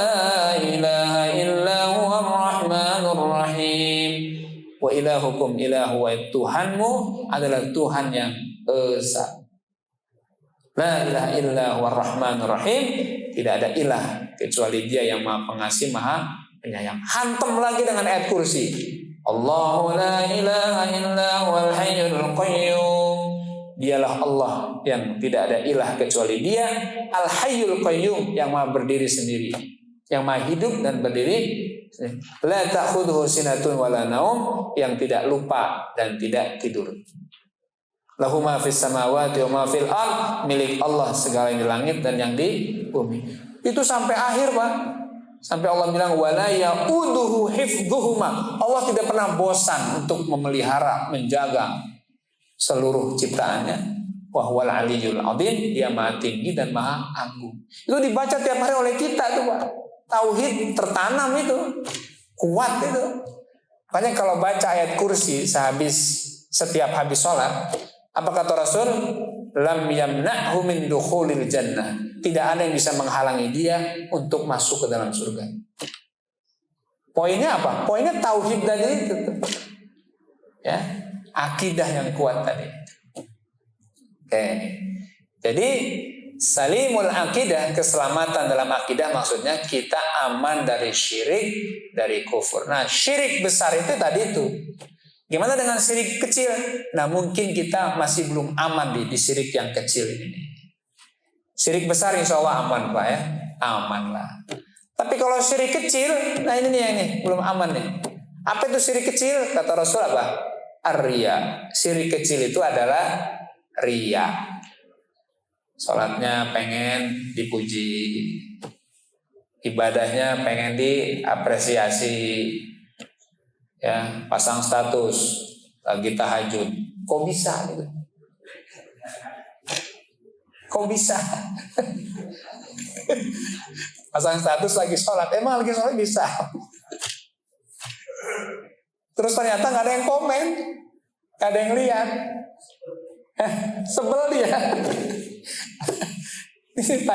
ilaha illa huwar rahmanur rahim. Wa ilahukum ilahu wa, Tuhanmu adalah Tuhan yang esa. La ilaha illa huwar rahmanur rahim. Tidak ada ilah kecuali Dia yang maha pengasih, maha penyayang. Hantam lagi dengan ayat kursi. Allahu la ilaha illa huwal hayyul qayyum. Dialah Allah yang tidak ada ilah kecuali Dia, Al Hayyul Qayyum, yang maha berdiri sendiri, yang maha hidup dan berdiri. La ta'khudhuhu sinatun wala naum, yang tidak lupa dan tidak tidur. Lahu ma fis samawati wa ma fil ard, milik Allah segala yang di langit dan yang di bumi. Itu sampai akhir Pak. Sampai Allah bilang wala ya'uduhu hifdhuhuma. Allah tidak pernah bosan untuk memelihara, menjaga seluruh ciptaannya. Wa huwal aliyyul azim, Dia maha tinggi dan maha agung. Itu dibaca tiap hari oleh kita tuh Pak. Tauhid tertanam itu. Kuat itu. Makanya kalau baca ayat kursi setiap habis sholat, apa kata Rasul? Lam yamna'hu min dukhulil jannah. Tidak ada yang bisa menghalangi dia untuk masuk ke dalam surga. Poinnya apa? Poinnya tauhid tadi itu. Ya, akidah yang kuat tadi. Oke. Jadi salimul akidah, keselamatan dalam akidah maksudnya kita aman dari syirik, dari kufur. Nah, syirik besar itu tadi itu. Gimana dengan syirik kecil? Nah, mungkin kita masih belum aman di syirik yang kecil ini. Syirik besar insya Allah aman Pak ya. Aman lah. Tapi kalau syirik kecil, nah ini nih yang belum aman nih. Apa itu syirik kecil? Kata Rasul apa? Ar-riya. Syirik kecil itu adalah riya. Sholatnya pengen dipuji, ibadahnya pengen diapresiasi, ya, pasang status lagi tahajud. Kok bisa gitu? Kok bisa? Pasang status lagi sholat. Emang lagi sholat bisa? Terus ternyata gak ada yang komen, gak ada yang lihat. Sebel dia. Ini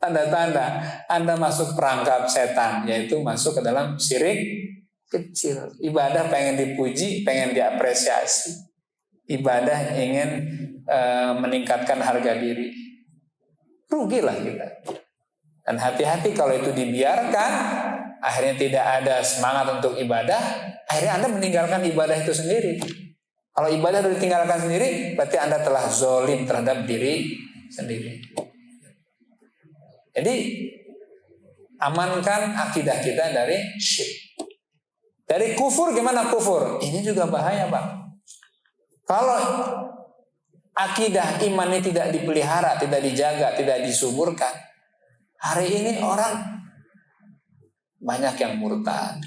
tanda-tanda Anda masuk perangkap setan, yaitu masuk ke dalam syirik kecil. Ibadah pengen dipuji, pengen diapresiasi. Ibadah ingin meningkatkan harga diri. Rugilah kita. Dan hati-hati kalau itu dibiarkan, akhirnya tidak ada semangat untuk ibadah, akhirnya Anda meninggalkan ibadah itu sendiri. Kalau ibadah sudah ditinggalkan sendiri, berarti Anda telah zolim terhadap diri sendiri. Jadi amankan akidah kita dari syirik. Dari kufur, gimana kufur? Ini juga bahaya, Pak. Kalau akidah iman ini tidak dipelihara, tidak dijaga, tidak disuburkan, hari ini orang banyak yang murtad,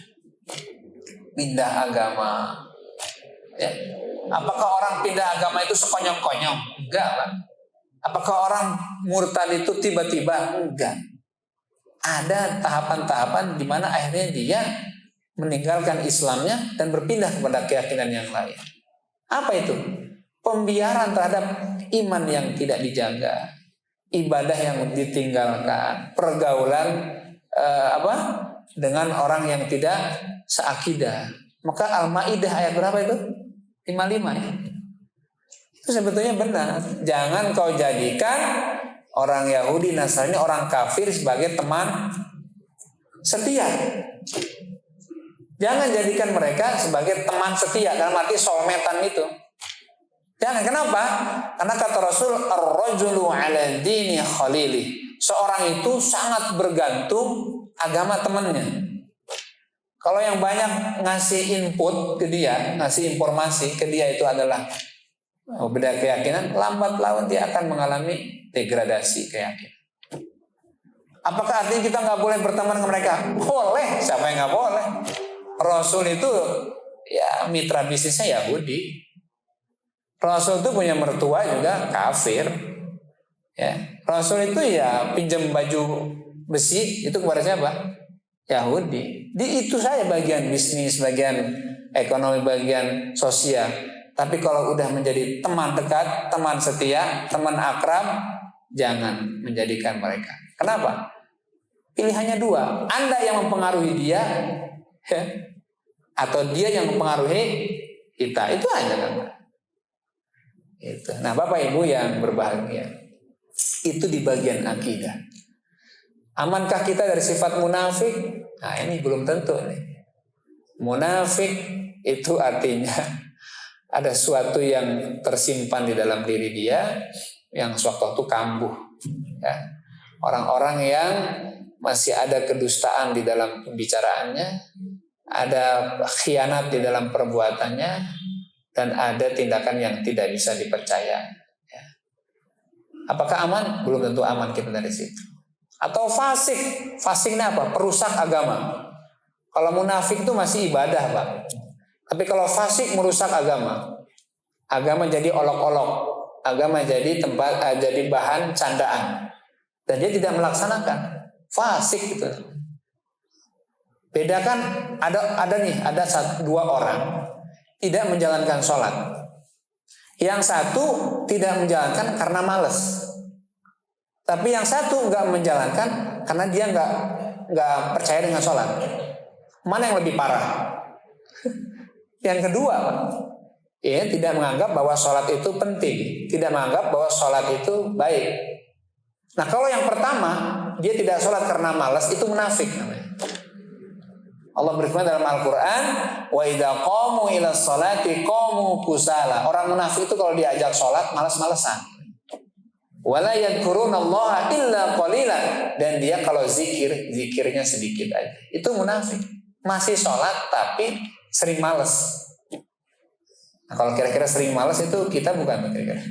pindah agama. Ya. Apakah orang pindah agama itu sekonyong-konyong? Enggak, Pak. Apakah orang murtad itu tiba-tiba? Enggak. Ada tahapan-tahapan di mana akhirnya dia meninggalkan Islamnya dan berpindah kepada keyakinan yang lain. Apa itu? Pembiaran terhadap iman yang tidak dijaga, ibadah yang ditinggalkan, pergaulan dengan orang yang tidak seakidah. Maka Al-Maidah ayat berapa itu? 55 ya. Itu sebetulnya benar. Jangan kau jadikan orang Yahudi, Nasrani, orang kafir sebagai teman setia. Jangan jadikan mereka sebagai teman setia dalam arti soulmate-an itu. Jangan. Kenapa? Karena kata Rasul, ar-rajulu ala dini khalili. Seorang itu sangat bergantung agama temannya. Kalau yang banyak ngasih input ke dia, ngasih informasi ke dia itu adalah beda keyakinan, lambat laun dia akan mengalami degradasi keyakinan. Apakah artinya kita nggak boleh berteman dengan mereka? Boleh. Siapa yang nggak boleh? Rasul itu ya mitra bisnisnya Yahudi. Rasul itu punya mertua juga kafir. Ya, Rasul itu ya pinjam baju besi itu kepada siapa? Yahudi. Itu saya bagian bisnis, bagian ekonomi, bagian sosial. Tapi kalau udah menjadi teman dekat, teman setia, teman akrab, jangan menjadikan mereka. Kenapa? Pilihannya dua. Anda yang mempengaruhi dia, ya, atau dia yang mempengaruhi kita. Itu aja kan. Itu. Nah, Bapak Ibu yang berbahagia, itu di bagian akidah. Amankah kita dari sifat munafik? Nah, ini belum tentu nih. Munafik itu artinya ada sesuatu yang tersimpan di dalam diri dia yang sewaktu-waktu kambuh. Ya. Orang-orang yang masih ada kedustaan di dalam pembicaraannya, ada khianat di dalam perbuatannya, dan ada tindakan yang tidak bisa dipercaya. Ya. Apakah aman? Belum tentu aman kita dari situ. Atau fasik. Fasiknya apa? Perusak agama. Kalau munafik itu masih ibadah, Pak. Tapi kalau fasik merusak agama. Agama jadi olok-olok. Agama jadi jadi bahan candaan. Dan dia tidak melaksanakan. Fasik gitu. Bedakan ada dua orang tidak menjalankan sholat. Yang satu tidak menjalankan karena malas. Tapi yang satu nggak menjalankan karena dia nggak percaya dengan sholat. Mana yang lebih parah? Yang kedua, ya, tidak menganggap bahwa sholat itu penting, tidak menganggap bahwa sholat itu baik. Nah, kalau yang pertama dia tidak sholat karena malas, itu munafik namanya. Allah berfirman dalam Al-Quran, wa idza qamu ila sholati qamu kusala. Orang munafik itu kalau diajak sholat malas-malesan. Wala yadhkurunallaha illa qalilan, dan dia kalau zikirnya sedikit aja. Itu munafik. Masih sholat tapi sering malas. Nah, kalau kira-kira sering malas itu kita bukan kira-kira.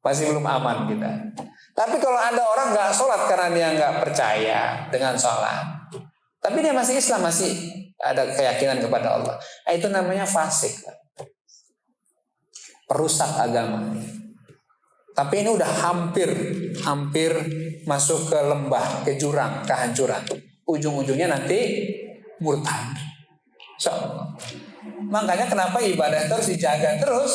Masih belum aman kita. Tapi kalau ada orang nggak sholat karena dia nggak percaya dengan sholat, tapi dia masih Islam, masih ada keyakinan kepada Allah, itu namanya fasik, perusak agama. Tapi ini udah hampir masuk ke lembah, ke jurang, kehancuran. Ujung-ujungnya nanti murtad. Makanya kenapa ibadah terus dijaga terus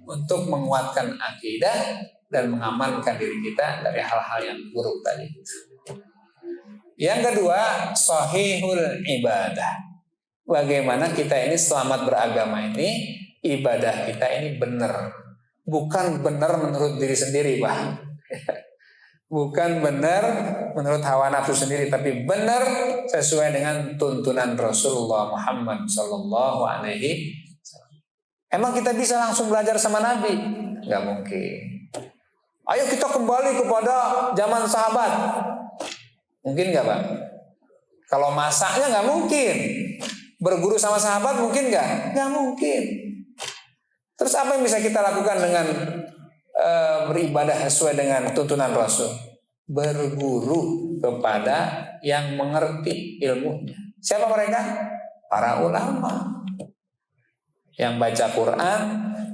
untuk menguatkan akidah dan mengamankan diri kita dari hal-hal yang buruk tadi. Yang kedua, sahihul ibadah. Bagaimana kita ini selamat beragama ini, ibadah kita ini benar. Bukan benar menurut diri sendiri, Pak. Bukan benar menurut hawa nafsu sendiri, tapi benar sesuai dengan tuntunan Rasulullah Muhammad sallallahu alaihi wasallam. Emang kita bisa langsung belajar sama Nabi? Enggak mungkin. Ayo kita kembali kepada zaman sahabat. Mungkin nggak Pak? Kalau masaknya nggak mungkin. Berguru sama sahabat mungkin nggak? Nggak mungkin. Terus apa yang bisa kita lakukan dengan beribadah sesuai dengan tuntunan Rasul? Berguru kepada yang mengerti ilmunya. Siapa mereka? Para ulama yang baca Quran,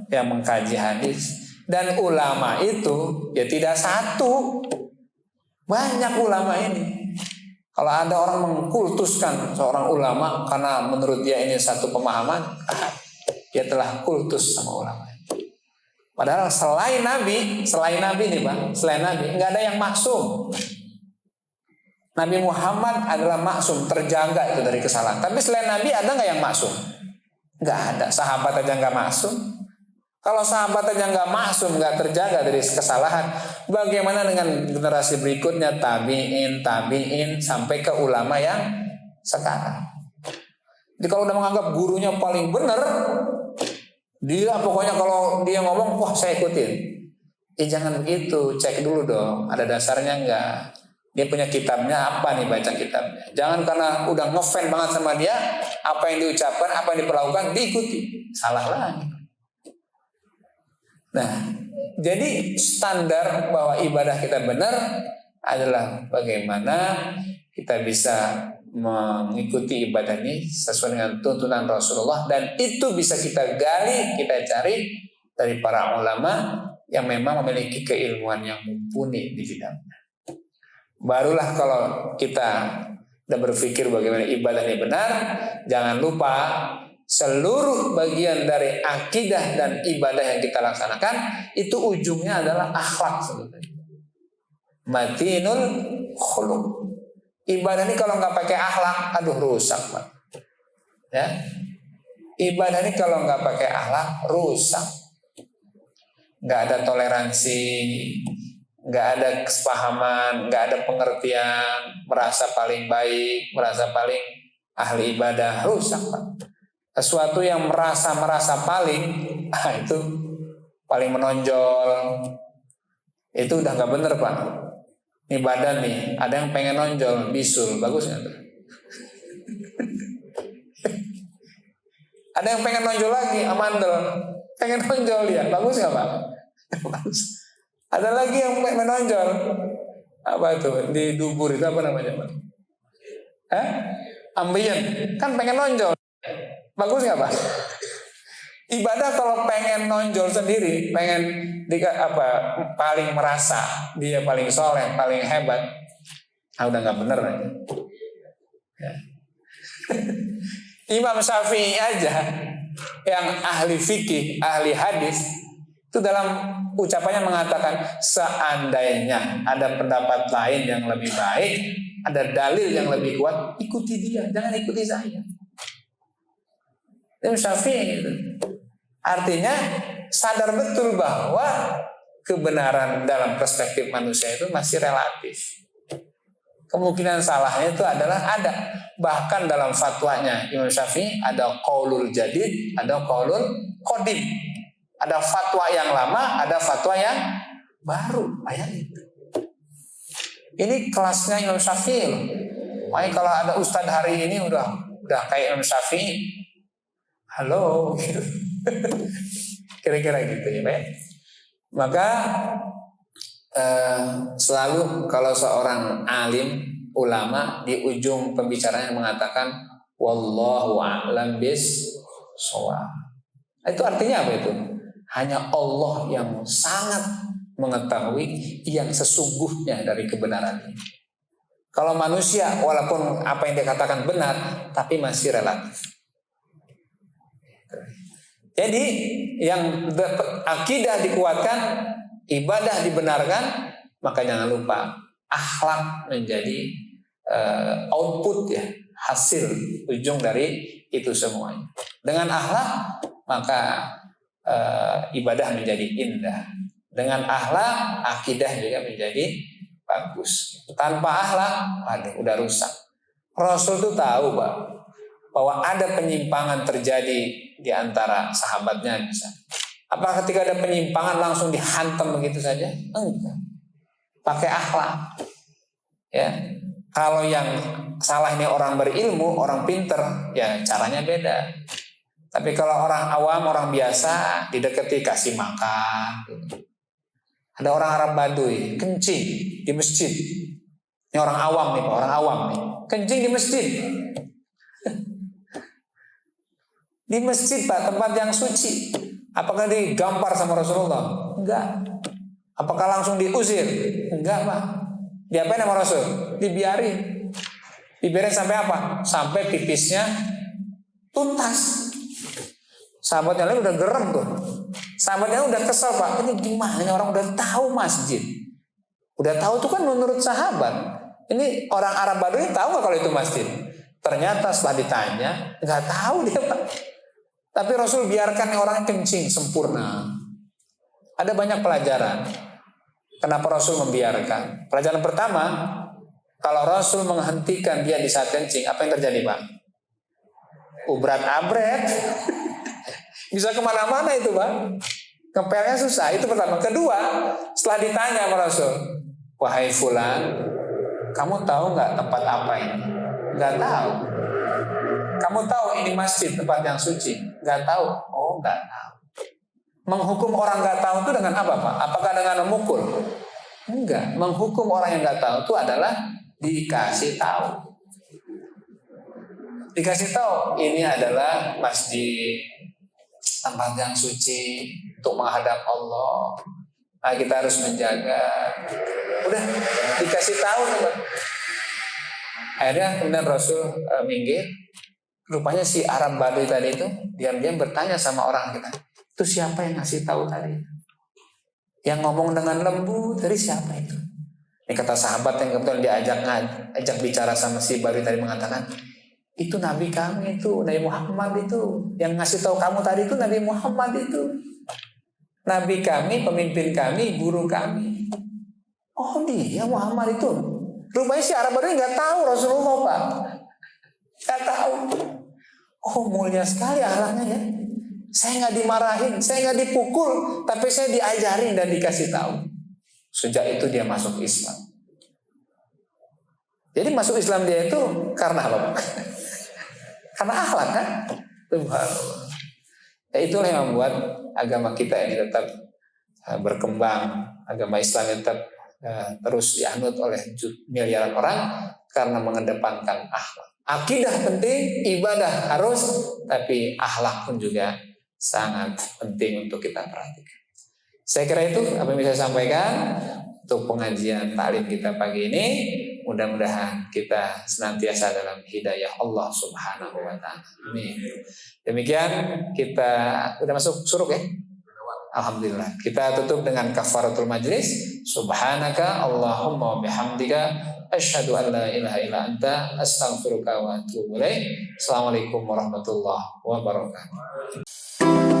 yang mengkaji hadis. Dan ulama itu ya tidak satu, banyak ulama ini. Kalau ada orang mengkultuskan seorang ulama karena menurut dia ini satu pemahaman, dia telah kultus sama ulama. Padahal selain Nabi nih Bang, selain Nabi nggak ada yang maksum. Nabi Muhammad adalah maksum, terjaga itu dari kesalahan. Tapi selain Nabi ada nggak yang maksum? Nggak ada. Sahabat aja nggak maksum. Kalau sahabat aja nggak maksum, nggak terjaga dari kesalahan, bagaimana dengan generasi berikutnya, tabiin, sampai ke ulama yang sekarang? Jadi kalau udah menganggap gurunya paling benar, dia pokoknya kalau dia ngomong, wah saya ikutin. Jangan begitu, cek dulu dong, ada dasarnya nggak? Dia punya kitabnya apa nih, baca kitabnya. Jangan karena udah ngefans banget sama dia, apa yang diucapkan, apa yang diperlakukan, diikuti. Salah lagi. Nah, jadi standar bahwa ibadah kita benar adalah bagaimana kita bisa mengikuti ibadah ini sesuai dengan tuntunan Rasulullah, dan itu bisa kita gali, kita cari dari para ulama yang memang memiliki keilmuan yang mumpuni di bidangnya. Barulah kalau kita udah berpikir bagaimana ibadah ini benar, jangan lupa seluruh bagian dari akidah dan ibadah yang kita laksanakan itu ujungnya adalah akhlak sebetulnya. Matinul khuluq. Ibadah ini kalau nggak pakai akhlak, aduh rusak Pak. Ya, ibadah ini kalau nggak pakai akhlak rusak. Nggak ada toleransi, nggak ada kesepahaman, nggak ada pengertian, merasa paling baik, merasa paling ahli ibadah, rusak Pak. Sesuatu yang merasa paling, itu paling menonjol, itu udah nggak bener Pak. Ini badan nih, ada yang pengen nonjol, bisul, bagus nggak tuh? Ada yang pengen nonjol lagi, amandel, pengen nonjol dia, bagus nggak Pak? Bagus. Ada lagi yang pengen menonjol, apa itu di dubur itu apa namanya Pak? Ambien, kan pengen nonjol. Bagus nggak Pak? Ibadah kalau pengen nonjol sendiri, pengen paling merasa dia paling soleh, paling hebat, udah nggak bener aja. Ya. Imam Syafi'i aja yang ahli fikih, ahli hadis, itu dalam ucapannya mengatakan seandainya ada pendapat lain yang lebih baik, ada dalil yang lebih kuat, ikuti dia, jangan ikuti saya. Imam Syafi'i itu artinya sadar betul bahwa kebenaran dalam perspektif manusia itu masih relatif. Kemungkinan salahnya itu adalah ada. Bahkan dalam fatwanya Imam Syafi'i ada qaulul jadid, ada qaulul qadim. Ada fatwa yang lama, ada fatwa yang baru. Bayangin. Ini kelasnya Imam Syafi'i loh. Makanya kalau ada ustadz hari ini udah kayak Imam Syafi'i, halo, kira-kira gitu ya Pak. Maka selalu kalau seorang alim, ulama di ujung pembicaraan mengatakan wallahu a'lam bis-shawab. Itu artinya apa itu? Hanya Allah yang sangat mengetahui yang sesungguhnya dari kebenaran ini. Kalau manusia walaupun apa yang dia katakan benar, tapi masih relatif. Jadi yang akidah dikuatkan, ibadah dibenarkan, maka jangan lupa akhlak menjadi output ya, hasil ujung dari itu semuanya. Dengan akhlak maka ibadah menjadi indah. Dengan akhlak akidah juga menjadi bagus. Tanpa akhlak, aduh udah rusak. Rasul itu tahu bahwa ada penyimpangan terjadi di antara sahabatnya misalnya. Apakah ketika ada penyimpangan langsung dihantam begitu saja? Enggak. Pakai akhlak. Ya. Kalau yang salah ini orang berilmu, orang pinter, ya caranya beda. Tapi kalau orang awam, orang biasa, didekati kasih makan. Ada orang Arab Baduy, kencing di masjid. Ini orang awam nih, orang awam nih. Kencing di masjid. Di masjid, Pak, tempat yang suci. Apakah digampar sama Rasulullah? Enggak. Apakah langsung diusir? Enggak, Pak. Diapain sama Rasul? Dibiarin. Dibiarin sampai apa? Sampai pipisnya tuntas. Sahabatnya lain udah gerem tuh. Sahabatnya udah kesel, Pak. Ini gimana? Ini orang udah tahu masjid. Udah tahu tuh kan menurut sahabat. Ini orang Arab Baduy tahu nggak kalau itu masjid? Ternyata setelah ditanya, nggak tahu dia, Pak. Tapi Rasul biarkan orang kencing sempurna. Ada banyak pelajaran. Kenapa Rasul membiarkan? Pelajaran pertama, kalau Rasul menghentikan dia di saat kencing, apa yang terjadi, Pak? Ubrat-abret. Bisa kemana-mana itu, Pak. Ngepelnya susah. Itu pertama. Kedua, setelah ditanya sama Rasul, wahai fulan, kamu tahu nggak tempat apa ini? Nggak tahu. Kamu tahu ini masjid, tempat yang suci? Nggak tahu. Oh, nggak tahu. Menghukum orang nggak tahu itu dengan apa, Pak? Apakah dengan memukul? Enggak. Menghukum orang yang nggak tahu itu adalah dikasih tahu. Dikasih tahu ini adalah masjid, tempat yang suci untuk menghadap Allah. Nah, kita harus menjaga. Udah dikasih tahu, teman. Akhirnya kemudian Rasul minggir. Rupanya si Arab Baduy tadi itu diam-diam bertanya sama orang kita, itu siapa yang ngasih tahu tadi? Yang ngomong dengan lembut dari siapa itu? Ini kata sahabat yang kebetulan diajak bicara sama si Baduy tadi mengatakan, itu Nabi kami itu, Nabi Muhammad itu. Yang ngasih tahu kamu tadi itu Nabi Muhammad itu. Nabi kami, pemimpin kami, guru kami. Oh, dia Muhammad itu. Rupanya si Arab Baduy nggak tahu Rasulullah, Pak. Nggak tahu. Oh, mulia sekali akhlaknya ya. Saya nggak dimarahin, saya nggak dipukul, tapi saya diajarin dan dikasih tahu. Sejak itu dia masuk Islam. Jadi masuk Islam dia itu karena apa, Pak? Karena akhlak kan? Subhanallah. Ya, itulah yang membuat agama kita ini tetap berkembang. Agama Islam tetap terus dianut oleh miliaran orang karena mengedepankan akhlak. Akidah penting, ibadah harus, tapi akhlak pun juga sangat penting untuk kita perhatikan. Saya kira itu apa yang bisa saya sampaikan untuk pengajian taklim kita pagi ini. Mudah-mudahan kita senantiasa dalam hidayah Allah Subhanahu wa taala. Amin. Demikian kita udah masuk suruk ya? Alhamdulillah. Kita tutup dengan kafaratul majlis. Subhanaka Allahumma bihamdika asyhadu an la ilaha illa anta astaghfiruka wa atubu ilaik. Assalamualaikum warahmatullahi wabarakatuh.